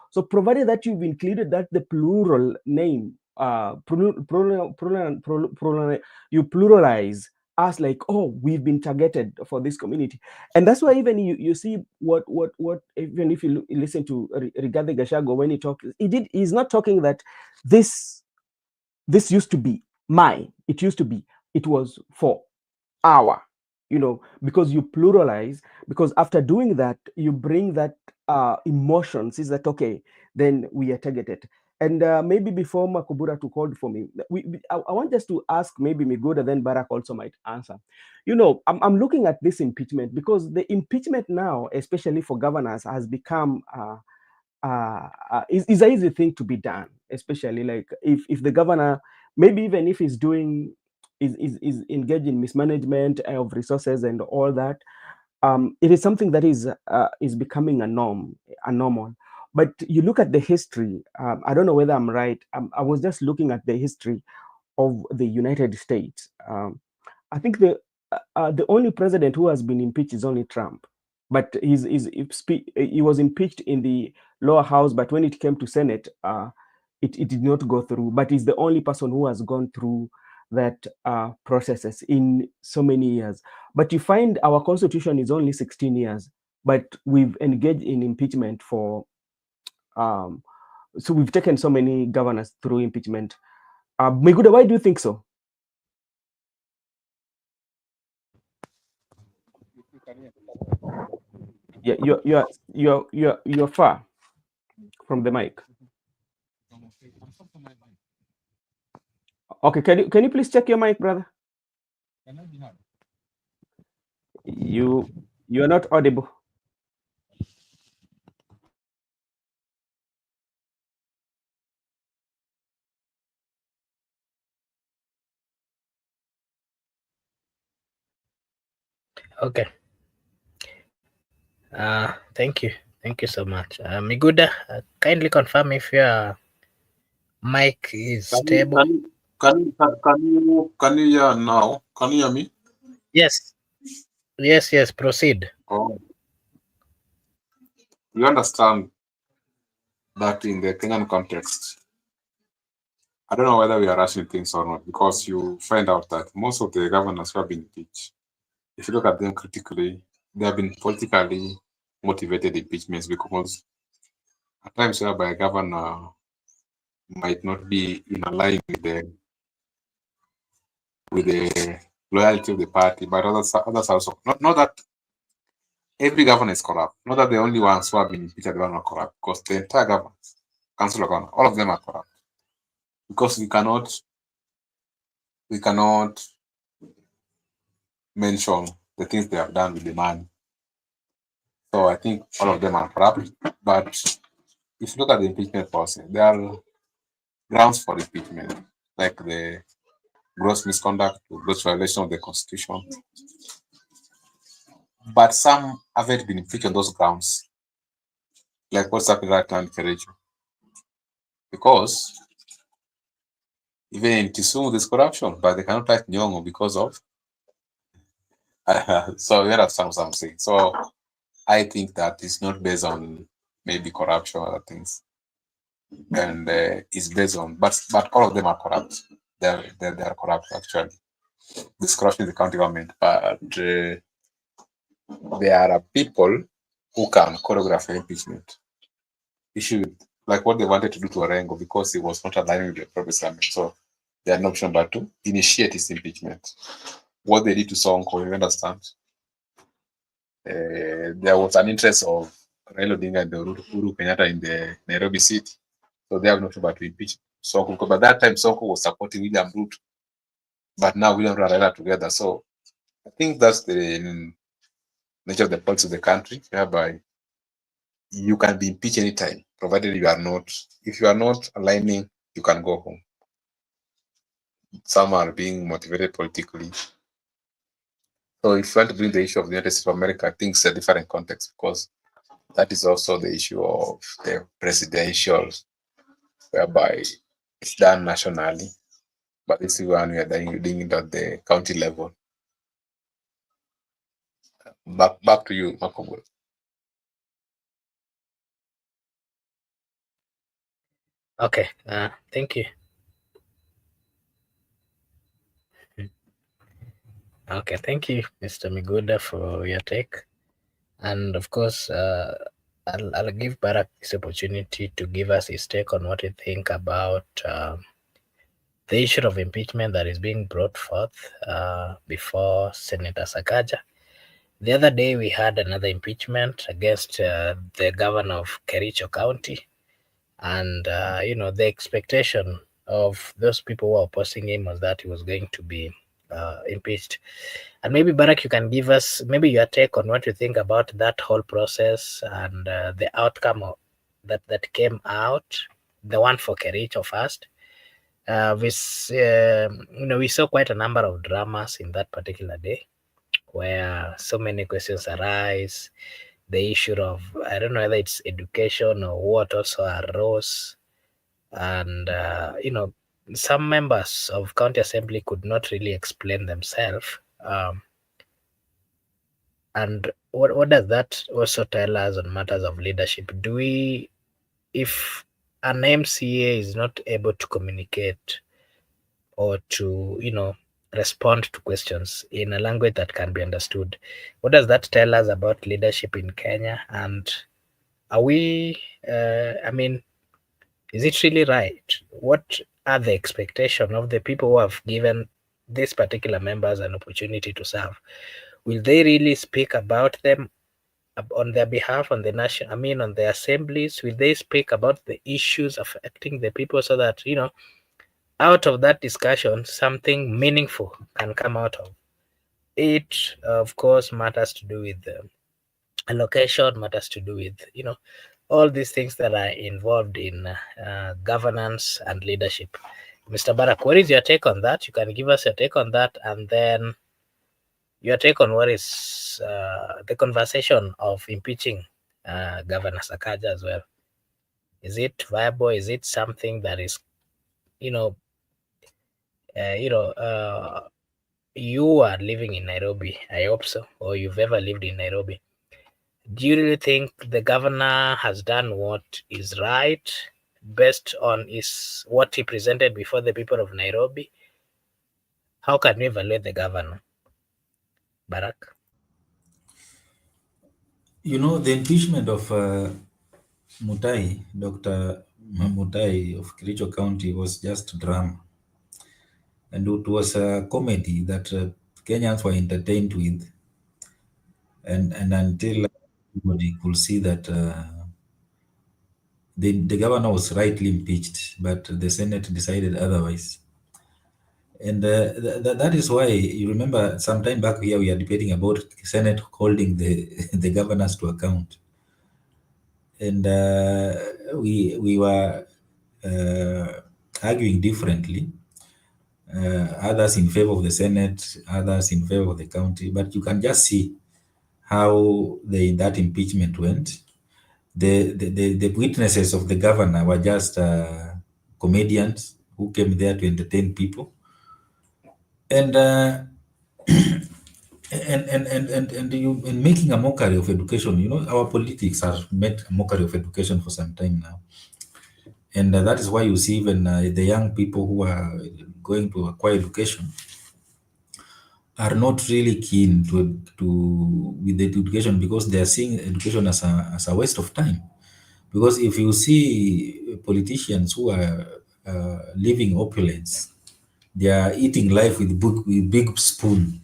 So provided that you've included that the plural name, you pluralize us, like, oh, we've been targeted for this community. And that's why even you see what even if you listen to Rigathi Gachagua when he talks, he's not talking that this used to be mine, it was for our, because you pluralize, because after doing that you bring that emotions, is that okay, then we are targeted. And maybe before Makubura to call for me, I want just to ask maybe Miguda, then Barack also might answer. I'm looking at this impeachment, because the impeachment now, especially for governors, has become is an easy thing to be done, especially like if the governor, maybe even if he's doing is engaged in mismanagement of resources and all that, it is something that is becoming a normal. But you look at the history, I don't know whether I'm right. I was just looking at the history of the United States. I think the only president who has been impeached is only Trump, but he was impeached in the lower house, but when it came to Senate, it did not go through. But he's the only person who has gone through that processes in so many years. But you find our constitution is only 16 years, but we've engaged in impeachment for so we've taken so many governors through impeachment. Miguda, why do you think so? Yeah, you're far from the mic. Okay, can you please check your mic, brother? You are not audible. Okay. Thank you so much, Miguda. Kindly confirm if your mic is stable. Can you hear now? Can you hear me? Yes. Yes, proceed. Oh, you understand that in the Kenyan context, I don't know whether we are rushing things or not, because you find out that most of the governors who have been impeached, if you look at them critically, they have been politically motivated impeachments, because at times whereby a governor might not be in line with the loyalty of the party, but others also not that every governor is corrupt, not that the only ones who have been impeached are the ones who are corrupt, because the entire government, council of governor, all of them are corrupt. Because we cannot mention the things they have done with the money. So I think all of them are corrupt. But if you look at the impeachment process, there are grounds for impeachment, like the gross misconduct, gross violation of the constitution. But some haven't been impeached on those grounds, like what's happening right now in Kericho. Because even in Kisumu, there's corruption, but they cannot touch Nyong'o because of. So there are some saying. So I think that it's not based on maybe corruption or other things, and it's based on. But all of them are corrupt. They are corrupt actually. This corruption in the county government, but there are people who can choreograph an impeachment. Issue like what they wanted to do to Orengo, because he was not aligning with the previous government. So they had no option but to initiate his impeachment. What they did to Sonko, you understand? There was an interest of Raila Odinga and the Uhuru Kenyatta in the Nairobi city. So they have no option but to impeach Sonko. But by that time, Sonko was supporting William Ruto. But now William Ruto and Raila together. So I think that's the nature of the politics of the country, whereby you can be impeached anytime, provided you are not. If you are not aligning, you can go home. Some are being motivated politically. So if you want to bring the issue of the United States of America, I think it's a different context, because that is also the issue of the presidential, whereby it's done nationally, but this one we are doing it at the county level. Back to you, Makobo. Okay, thank you. Okay, thank you, Mr. Miguda, for your take. And of course, I'll give Barack this opportunity to give us his take on what he think about the issue of impeachment that is being brought forth before Senator Sakaja. The other day, we had another impeachment against the governor of Kericho County. And, the expectation of those people who are opposing him was that he was going to be impeached. And maybe, Barack, you can give us maybe your take on what you think about that whole process and the outcome of that came out, the one for Kericho first. We saw quite a number of dramas in that particular day, where so many questions arise. The issue of, I don't know whether it's education or what, also arose. And, some members of county assembly could not really explain themselves. And what does that also tell us on matters of leadership? If an MCA is not able to communicate or to, respond to questions in a language that can be understood, what does that tell us about leadership in Kenya? And are we, is it really right? What are the expectations of the people who have given these particular members an opportunity to serve? Will they really speak about them on their behalf on the on the assemblies? Will they speak about the issues affecting the people, so that, out of that discussion, something meaningful can come out of it? Of course, matters to do with the allocation, matters to do with, all these things that are involved in governance and leadership. Mr. Barak, what is your take on that? You can give us your take on that, and then your take on what is the conversation of impeaching Governor Sakaja as well. Is it viable? Is it something that is, you are living in Nairobi, I hope so, or you've ever lived in Nairobi. Do you really think the governor has done what is right based on what he presented before the people of Nairobi? How can we evaluate the governor, Barak? You know, the impeachment of Mutai, Dr. Mutai of Kericho County was just drama. And it was a comedy that Kenyans were entertained with. And until everybody could see that the governor was rightly impeached, but the Senate decided otherwise. And that is why you remember some time back here we are debating about Senate holding the governors to account, and we were arguing differently. Others in favor of the Senate, others in favor of the county. But you can just see how that impeachment went. The witnesses of the governor were just comedians who came there to entertain people, and and making a mockery of education. You know, our politics have made a mockery of education for some time now, and that is why you see even the young people who are going to acquire education are not really keen with the education, because they are seeing education as a waste of time. Because if you see politicians who are living opulence, they are eating life with big spoon,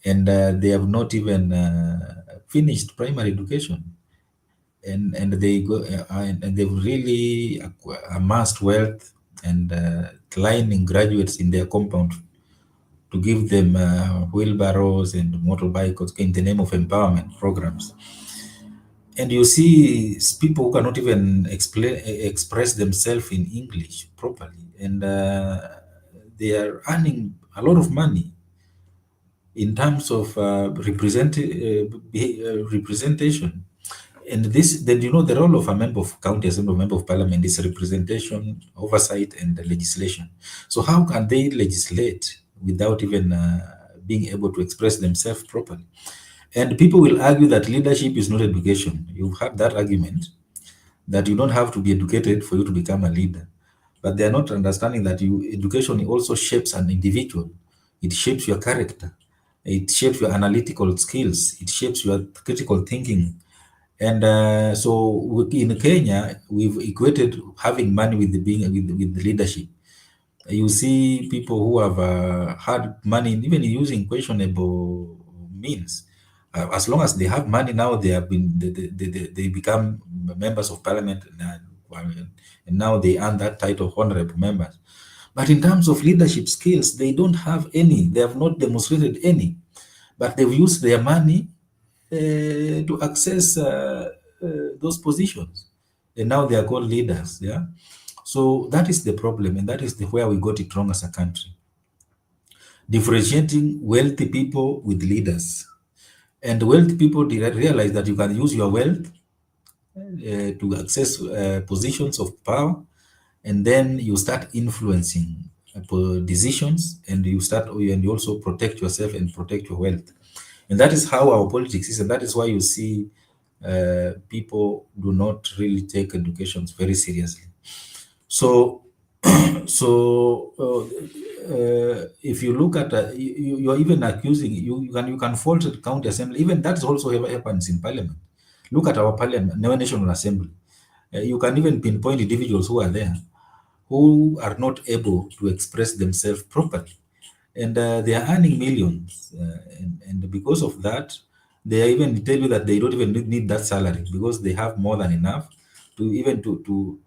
and they have not even finished primary education, and they go and they've really amassed wealth and lining graduates in their compound to give them wheelbarrows and motorbikes in the name of empowerment programs. And you see people who cannot even express themselves in English properly, and they are earning a lot of money in terms of representation. And this, then you know, the role of a member of county assembly, member of parliament, is representation, oversight, and legislation. So how can they legislate without even being able to express themselves properly? And people will argue that leadership is not education. You've heard that argument, that you don't have to be educated for you to become a leader. But they are not understanding that education also shapes an individual. It shapes your character. It shapes your analytical skills. It shapes your critical thinking. And so in Kenya, we've equated having money with with leadership. You see people who have had money, even using questionable means. As long as they have money now, they become members of parliament, and now they earn that title, honorable members. But in terms of leadership skills, they don't have any. They have not demonstrated any. But they've used their money to access those positions, and now they are called leaders. Yeah. So that is the problem, and that is where we got it wrong as a country. Differentiating wealthy people with leaders. And wealthy people realize that you can use your wealth to access positions of power, and then you start influencing decisions, and you also protect yourself and protect your wealth. And that is how our politics is, and that is why you see people do not really take education very seriously. So, if you look at you are even accusing, you can fault the county assembly. Even that also happens in parliament. Look at our parliament, National Assembly. You can even pinpoint individuals who are there who are not able to express themselves properly, and they are earning millions, and because of that, they even tell you that they don't even need that salary, because they have more than enough to even to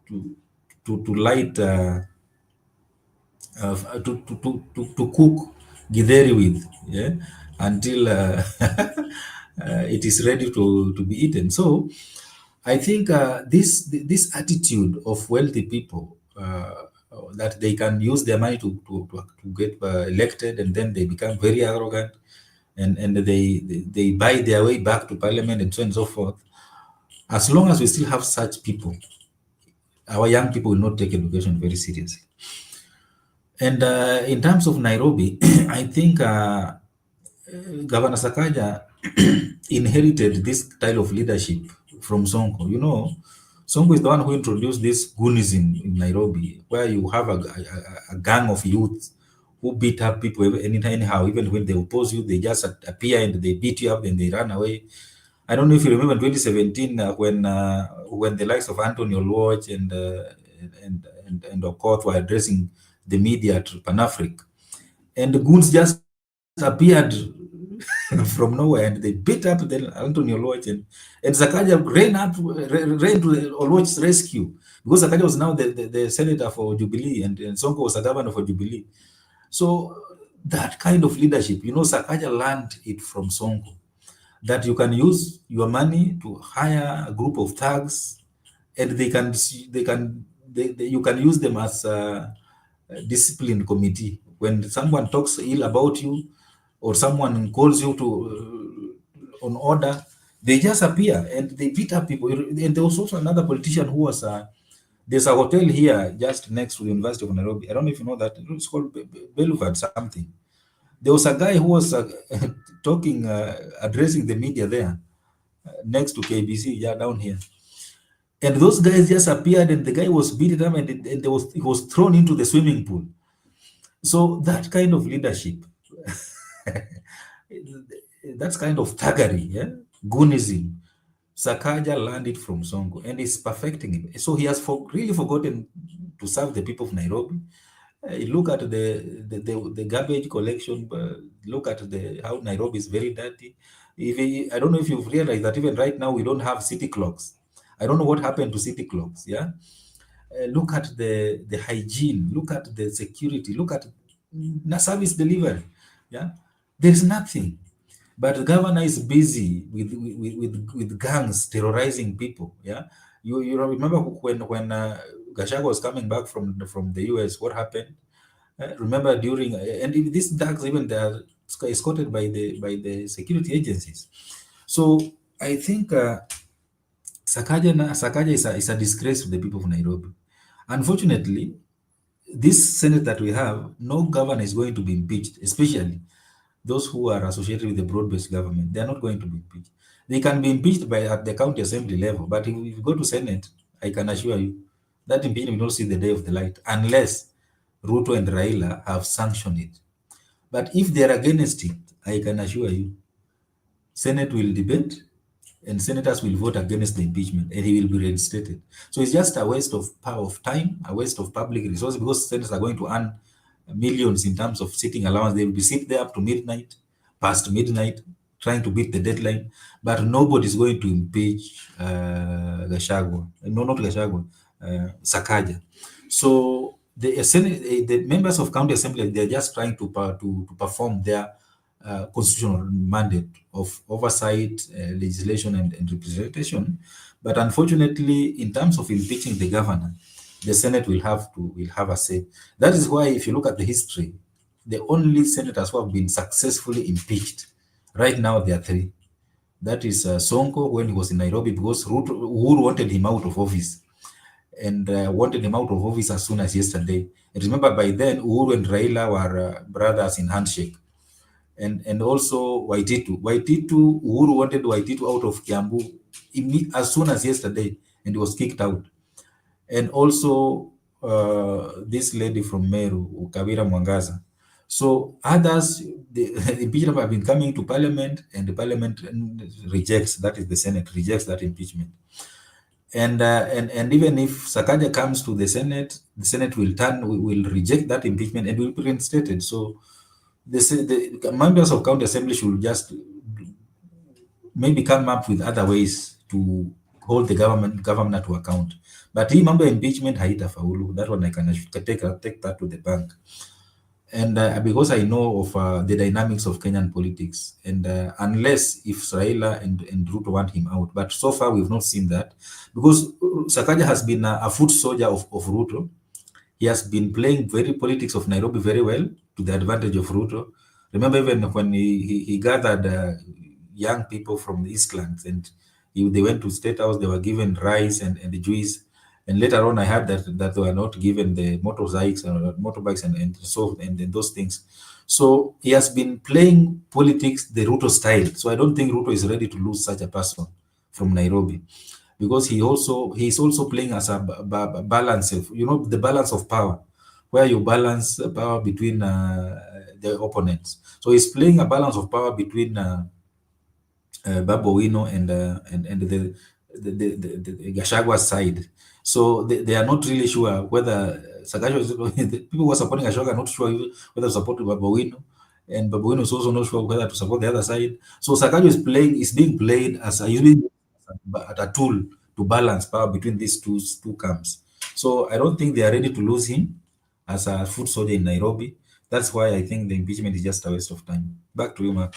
light to cook githeri with, yeah, until it is ready to be eaten. So I think this attitude of wealthy people, that they can use their money to get elected, and then they become very arrogant, and they buy their way back to parliament, and so on and so forth. As long as we still have such people, our young people will not take education very seriously. And in terms of Nairobi, I think Governor Sakaja inherited this style of leadership from Sonko. You know, Sonko is the one who introduced this goonism in Nairobi, where you have a gang of youth who beat up people anyhow. Even when they oppose you, they just appear and they beat you up and they run away. I don't know if you remember 2017 when the likes of Anthony Oluoch and Okoth were addressing the media at Pan-Africa, and the goons just appeared from nowhere and they beat up Anthony Oluoch, and Sakaja ran to Oluoch's rescue, because Sakaja was now the senator for Jubilee, and Sonko was a governor for Jubilee. So that kind of leadership, you know, Sakaja learned it from Sonko, that you can use your money to hire a group of thugs, and you can use them as a discipline committee. When someone talks ill about you or someone calls you to on order, they just appear and they beat up people. And there was also another politician who was there's a hotel here just next to the University of Nairobi. I don't know if you know that. It's called Boulevard something. There was a guy who was talking, addressing the media there next to KBC, yeah, down here. And those guys just appeared, and the guy was beaten up, and he was thrown into the swimming pool. So that kind of leadership, that's kind of thuggery, yeah, goonism. Sakaja learned it from Sonko and is perfecting it. So he has really forgotten to serve the people of Nairobi. Look at the garbage collection. Look at how Nairobi is very dirty. I don't know if you've realized that even right now we don't have city clocks. I don't know what happened to city clocks. Yeah, look at the hygiene. Look at the security. Look at service delivery. Yeah, there's nothing. But the governor is busy with gangs terrorizing people. Yeah, you remember when Gachagua was coming back from the US, what happened? Remember during and these thugs, even they are escorted by the security agencies. So I think Sakaja is a disgrace to the people of Nairobi. Unfortunately, this Senate that we have, no governor is going to be impeached, especially those who are associated with the broad-based government. They are not going to be impeached. They can be impeached at the county assembly level, but if you go to Senate, I can assure you that impeachment will not see the day of the light unless Ruto and Raila have sanctioned it. But if they are against it, I can assure you, Senate will debate and senators will vote against the impeachment, and he will be reinstated. So it's just a waste of time, a waste of public resources, because senators are going to earn millions in terms of sitting allowance. They will be sit there up to midnight, past midnight, trying to beat the deadline. But nobody is going to impeach Gachagua. No, not Gachagua, Sakaja. So the members of county assembly, they're just trying to perform their constitutional mandate of oversight, legislation, and representation. But unfortunately, in terms of impeaching the governor, the Senate will have a say. That is why, if you look at the history, the only senators who have been successfully impeached right now, there are three. That is Sonko when he was in Nairobi, because Uhuru wanted him out of office, and wanted him out of office as soon as yesterday. And remember, by then Uhuru and Raila were brothers in handshake. And also Waititu, Uhuru wanted Waititu out of Kiambu as soon as yesterday, and he was kicked out. And also this lady from Meru, Kawira Mwangaza. So others, the impeachment have been coming to Parliament, and the Parliament rejects. That is, the Senate rejects that impeachment. And even if Sakaja comes to the Senate will reject that impeachment and will be reinstated. So the members of county assembly should just maybe come up with other ways to hold the government to account. But hii mambo impeachment haitafaulu. That one I can take that to the bank. And because I know of the dynamics of Kenyan politics, and unless if Raila and Ruto want him out, but so far we've not seen that, because Sakaja has been a foot soldier of Ruto. He has been playing politics of Nairobi very well to the advantage of Ruto. Remember, even when he gathered young people from the Eastlands, and they went to State House, they were given rice and the juice, And later on, I heard that they were not given the motorbikes and those things. So he has been playing politics the Ruto style. So I don't think Ruto is ready to lose such a person from Nairobi, because he's also playing as a balance of, the balance of power, where you balance power between the opponents. So he's playing a balance of power between Babu Owino and the Gachagua side. So they are not really sure whether Sakaja the people who are supporting Gachagua are not sure whether to support Babu Owino, and Babu Owino is also not sure whether to support the other side. So Sakaja is being played as a tool to balance power between these two camps. So I don't think they are ready to lose him as a foot soldier in Nairobi. That's why I think the impeachment is just a waste of time. Back to you, Mark.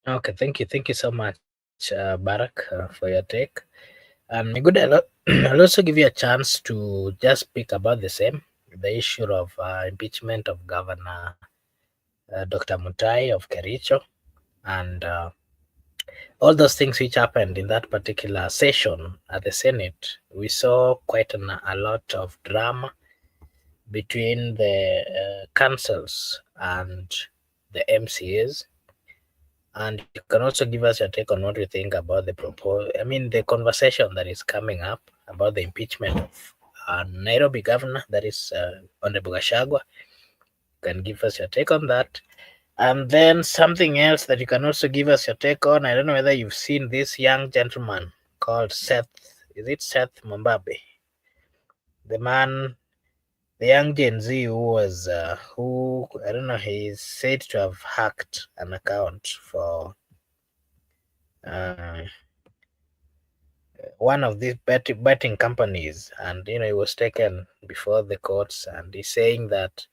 Okay, thank you so much, Barak, for your take. And good, I'll also give you a chance to just speak about the same, the issue of impeachment of Governor Dr. Mutai of Kericho, and all those things which happened in that particular session at the Senate. We saw quite a lot of drama between the councils and the MCAs. And you can also give us your take on what you think about the conversation that is coming up about the impeachment of Nairobi governor, that is Honorable Gachagua. You can give us your take on that. And then something else that you can also give us your take on. I don't know whether you've seen this young gentleman called Seth. Is it Seth Mombabe? The young Gen Z who I don't know, he's said to have hacked an account for one of these betting companies, and he was taken before the courts, and he's saying that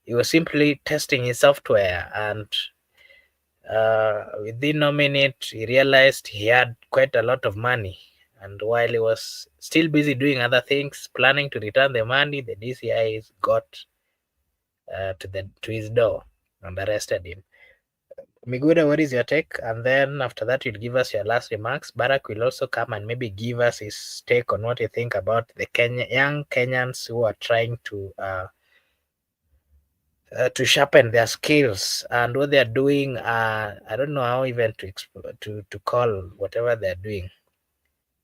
he was simply testing his software, and within a minute he realized he had quite a lot of money, and while he was still busy doing other things, planning to return the money, the DCI got to his door and arrested him. Miguda, what is your take? And then after that, you'll give us your last remarks. Barak will also come and maybe give us his take on what you think about the young Kenyans who are trying to sharpen their skills and what they're doing. I don't know how even to call whatever they're doing.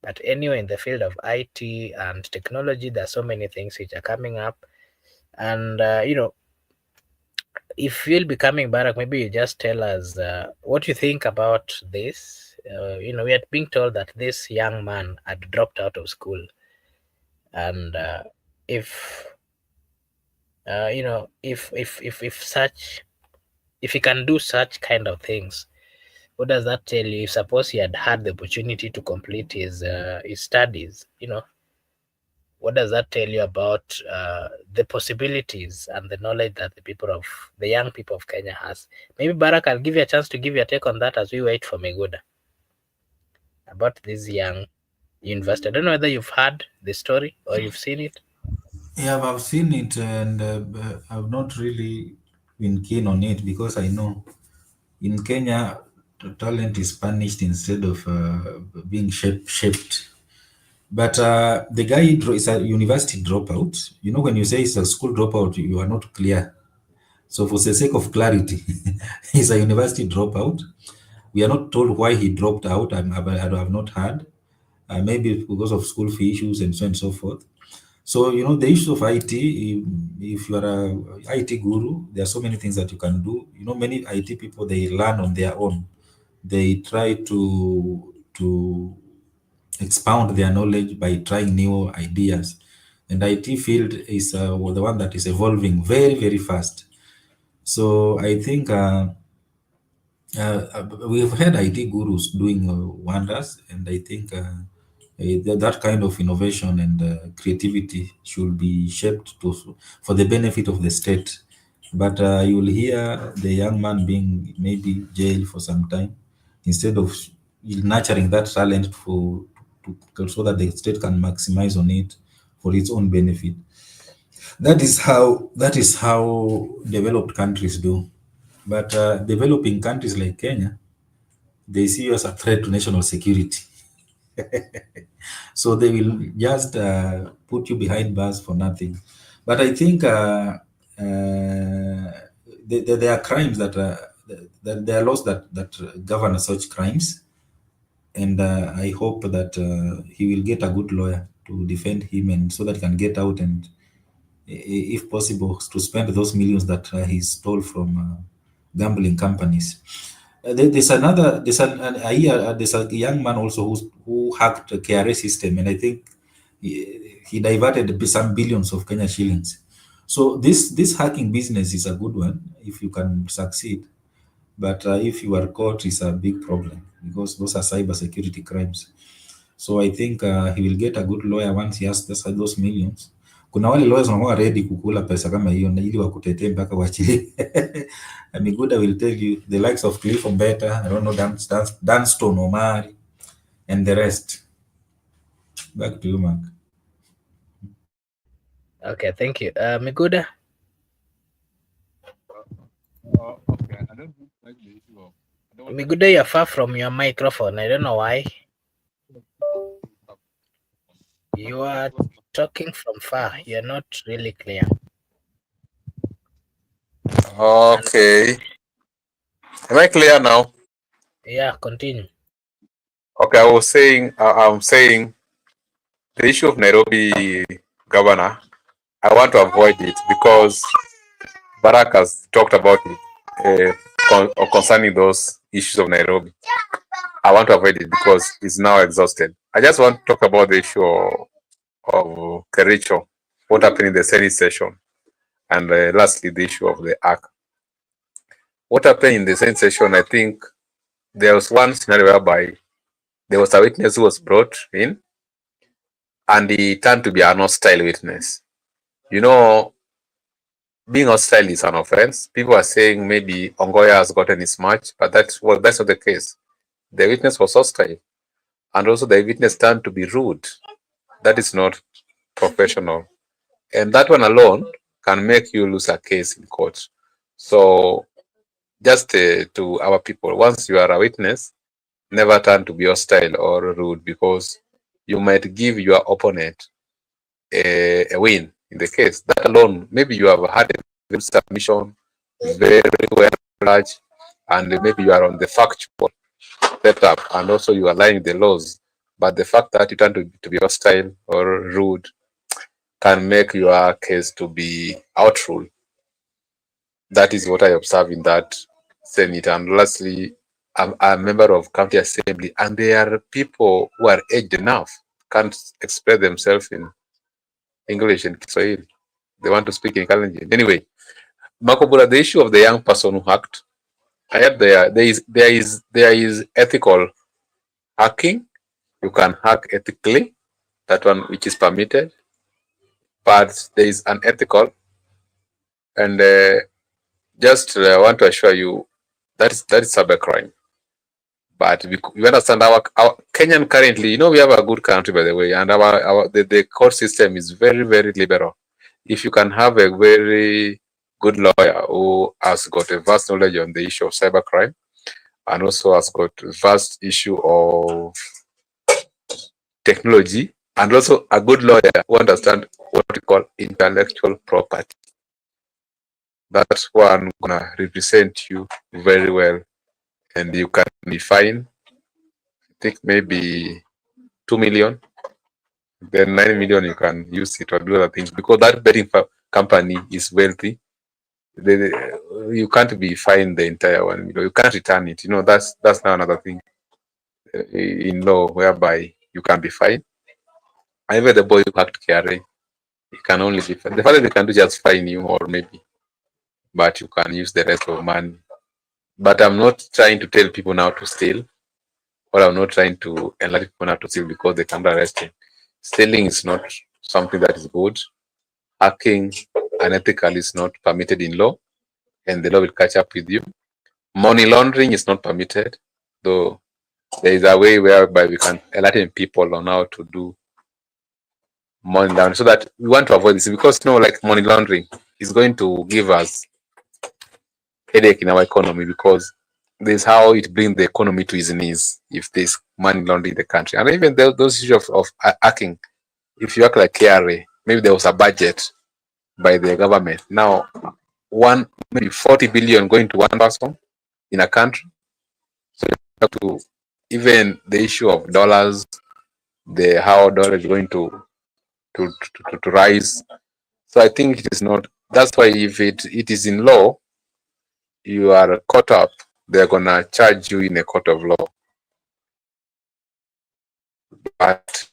But anyway, in the field of IT and technology, there are so many things which are coming up. And, if you'll be coming, Barak, maybe you just tell us what you think about this. We had been told that this young man had dropped out of school, and if he can do such kind of things, what does that tell you? Suppose he had the opportunity to complete his studies, what does that tell you about the possibilities and the knowledge that the young people of Kenya has? Maybe Barak, I'll give you a chance to give your take on that as we wait for Miguda about this young university. I don't know whether you've heard the story or you've seen it. Yeah, I've seen it, and I've not really been keen on it, because I know in Kenya, talent is punished instead of being shaped. But the guy is a university dropout. When you say it's a school dropout, you are not clear. So for the sake of clarity, he's a university dropout. We are not told why he dropped out. I have not heard. Maybe because of school fee issues and so on and so forth. So, the issue of IT, if you are a IT guru, there are so many things that you can do. Many IT people, they learn on their own. They try to expound their knowledge by trying new ideas. And IT field is the one that is evolving very, very fast. So I think we've had IT gurus doing wonders, and I think that kind of innovation and creativity should be shaped for the benefit of the state. But you'll hear the young man being maybe jailed for some time, instead of nurturing that talent so that the state can maximize on it for its own benefit. That is how developed countries do. But developing countries like Kenya, they see you as a threat to national security. So they will just put you behind bars for nothing. But I think there are crimes that there are laws that govern such crimes, and I hope that he will get a good lawyer to defend him, and so that he can get out and, if possible, to spend those millions that he stole from gambling companies. There's another, there's a young man also who hacked the KRA system, and I think he diverted some billions of Kenya shillings. So this hacking business is a good one if you can succeed, but if you are caught, it's a big problem because those are cyber security crimes. So I think he will get a good lawyer once he has those millions. Kuna wale lawyers wanakuwa ready kukula pesa kama hiyo na ili wakutetee mpaka uachilie. Miguda will tell you the likes of Cliff Ombeta, I don't know, Dunston Omari, and the rest. Back to you, Mark. Okay, thank you. Miguda? Okay, I don't like the issue of... Miguda, you're far from your microphone. I don't know why. You are talking from far. You're not really clear. Okay. Am I clear now? Yeah, continue. Okay, I'm saying the issue of Nairobi governor, I want to avoid it because Barack has talked about it concerning those issues of Nairobi. I want to avoid it because it's now exhausted. I just want to talk about the issue of Kericho, what happened in the Senate session, and lastly, the issue of the ARC. What happened in the Senate session, I think there was one scenario whereby there was a witness who was brought in, and he turned to be an hostile witness. You know, being hostile is an offense. People are saying maybe Ongoya has gotten his match, but that's not the case. The witness was hostile, and also the witness turned to be rude. That is not professional, and that one alone can make you lose a case in court. So, just to our people, once you are a witness, never turn to be hostile or rude, because you might give your opponent a win in the case. That alone, maybe you have had a good submission, very well judged, and maybe you are on the factual setup, and also you are aligning the laws. But the fact that you turn to be hostile or rude can make your case to be outruled. That is what I observe in that Senate. And lastly, I'm a member of County Assembly, and there are people who are aged enough, can't express themselves in English and Kiswahili. They want to speak in Kalenjin. Anyway, Makobula, the issue of the young person who hacked, I heard there is ethical hacking. You can hack ethically, that one which is permitted, but there is unethical. And just want to assure you that is cybercrime. But we understand our Kenyan currently, we have a good country, by the way, and the court system is very, very liberal. If you can have a very good lawyer who has got a vast knowledge on the issue of cybercrime, and also has got a vast issue of technology, and also a good lawyer who understands what we call intellectual property, that's one gonna represent you very well, and you can be fined, I think maybe 2 million, then 9 million you can use it to do other things, because that betting company is wealthy. You can't be fined the entire 1 million. You can't return it. That's now another thing in law whereby you can be fined. Even the boy who hacked KRA, he can only be fined. The father they can do just fine you, or maybe, but you can use the rest of money. But I'm not trying to tell people now to steal, or I'm not trying to enlighten people now to steal because they can't arrest him. Stealing is not something that is good. Hacking unethically is not permitted in law, and the law will catch up with you. Money laundering is not permitted, though there is a way whereby we can enlighten people on how to do money laundering, so that we want to avoid this, because like money laundering is going to give us headache in our economy, because this is how it brings the economy to its knees if there's money laundering in the country. And even those issues of hacking, if you act like KRA, maybe there was a budget by the government. Now, maybe 40 billion going to one person in a country. So you have to, even the issue of dollars, how dollar is going to rise. So I think it is not. That's why if it is in law, you are caught up, they're gonna charge you in a court of law. But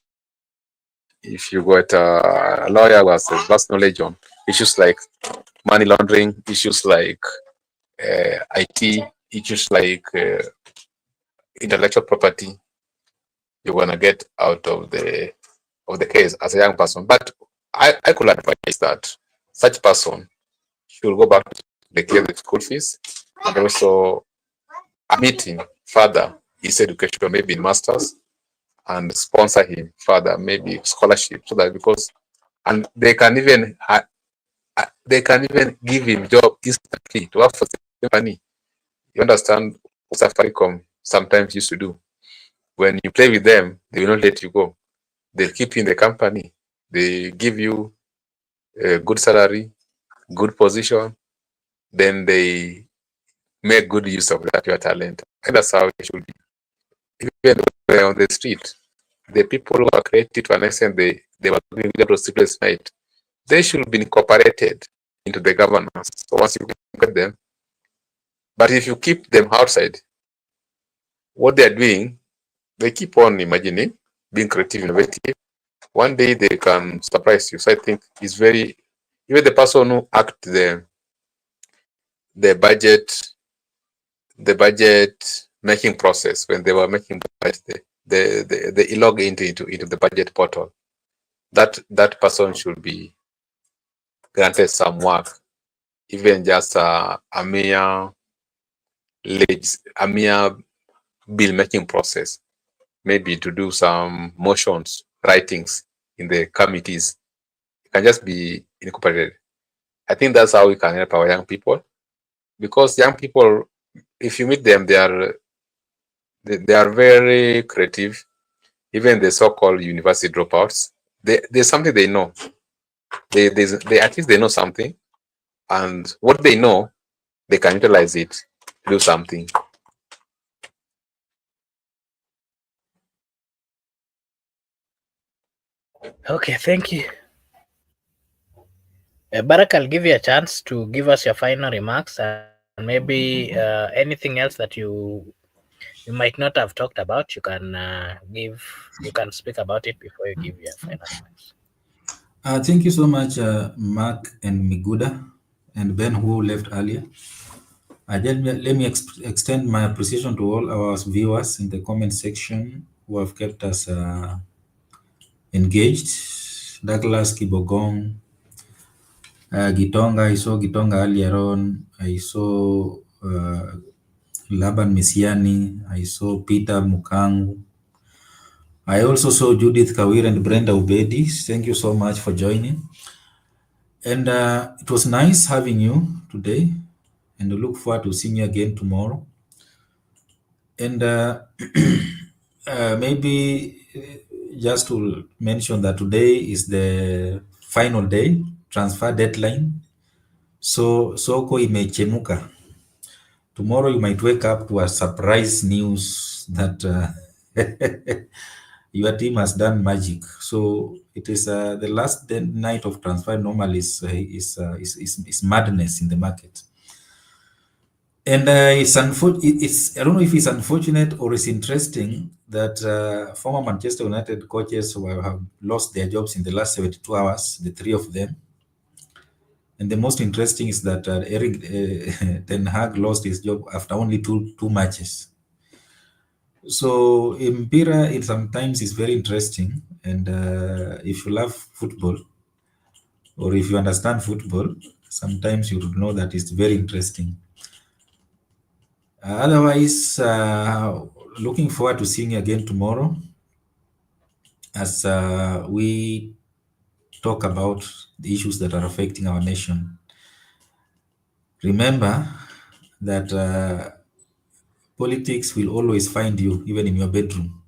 if you got a lawyer who has vast knowledge on issues like money laundering, issues like IT, issues like intellectual property, you're gonna get out of the case as a young person. But I could advise that such person should go back to the school fees and also admitting further his education, maybe in masters, and sponsor him further, maybe scholarship, so that and they can even give him job instantly to work for the company. You understand what Safaricom sometimes used to do? When you play with them, they will not let you go. They'll keep you in the company. They give you a good salary, good position, then they make good use of that your talent. And that's how it should be. Even on the street, the people who are creative to an extent, they were doing the sleepless night, they should be incorporated into the governance. So once you get them, but if you keep them outside, what they're doing, they keep on imagining, being creative, innovative. One day they can surprise you. So I think it's very, even the person who act the budget making process, when they were making the budget, they log into the budget portal. That person should be granted some work, even just a mere bill making process, maybe to do some motions, writings in the committees. It can just be incorporated. I think that's how we can help our young people, because young people, if you meet them, they are very creative. Even the so-called university dropouts, there's something they know. They at least they know something, and what they know, they can utilize it to do something. Okay, thank you. Barak, I'll give you a chance to give us your final remarks and maybe anything else that you might not have talked about. You can speak about it before you give your final remarks. Thank you so much, Mark and Miguda and Ben, who left earlier. Let me extend my appreciation to all our viewers in the comment section who have kept us engaged. Douglas Kibogong, Gitonga, I saw Gitonga earlier on. I saw Laban Misiani. I saw Peter Mukangu. I also saw Judith Kawir and Brenda Ubedi. Thank you so much for joining. And it was nice having you today, and I look forward to seeing you again tomorrow. And maybe just to mention that today is the final day, transfer deadline. So soko imechemuka. Tomorrow you might wake up to a surprise news that your team has done magic. So it is the last night of transfer. Normally is madness in the market, and it's unfortunate. I don't know if it's unfortunate or it's interesting that former Manchester United coaches who have lost their jobs in the last 72 hours, the three of them. And the most interesting is that Eric Ten Hag lost his job after only two matches. So Impira, it sometimes is very interesting, and if you love football or if you understand football, sometimes you would know that it's very interesting. Otherwise, looking forward to seeing you again tomorrow as we talk about the issues that are affecting our nation. Remember, that politics will always find you even in your bedroom,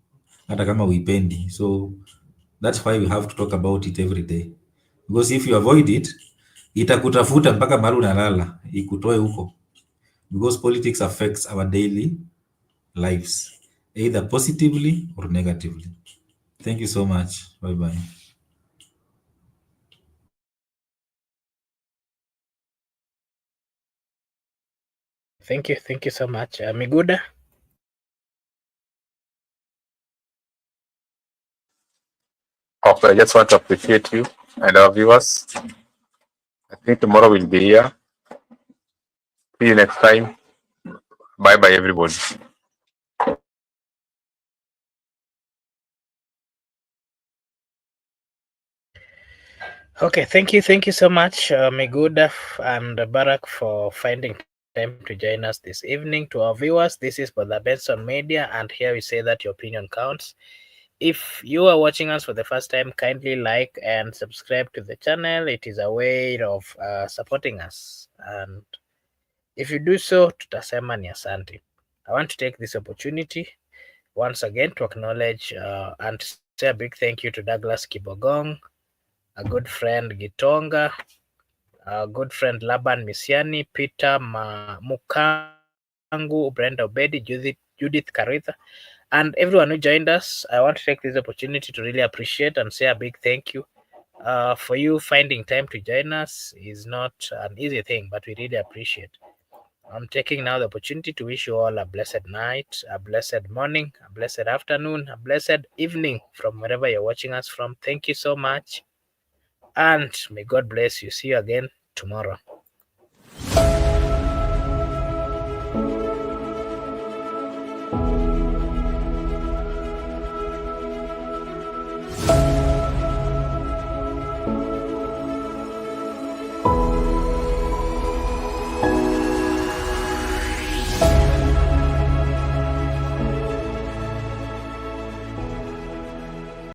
hata kama uipendi. So that's why we have to talk about it every day, because if you avoid it, itakutafuta mpaka mahali unalala ikutoe huko, because politics affects our daily lives either positively or negatively. Thank you so much. Bye bye. Thank you so much. Miguda? Okay, I just want to appreciate you and our viewers. I think tomorrow we'll be here. See you next time. Bye bye, everybody. Okay, thank you so much, Miguda and Barak, for finding time to join us this evening. To our viewers, this is Brother Benson Media, and here we say that your opinion counts. If you are watching us for the first time, kindly like and subscribe to the channel. It is a way of supporting us, and if you do so, tutasema ni asante. I want to take this opportunity once again to acknowledge and say a big thank you to Douglas Kibogong, a good friend Gitonga, a good friend Laban Misiani, Peter Mukangu, Brenda Obedi, Judith Karitha, and everyone who joined us. I want to take this opportunity to really appreciate and say a big thank you. For you finding time to join us is not an easy thing, but we really appreciate. I'm taking now the opportunity to wish you all a blessed night, a blessed morning, a blessed afternoon, a blessed evening from wherever you're watching us from. Thank you so much, and may God bless you. See you again tomorrow.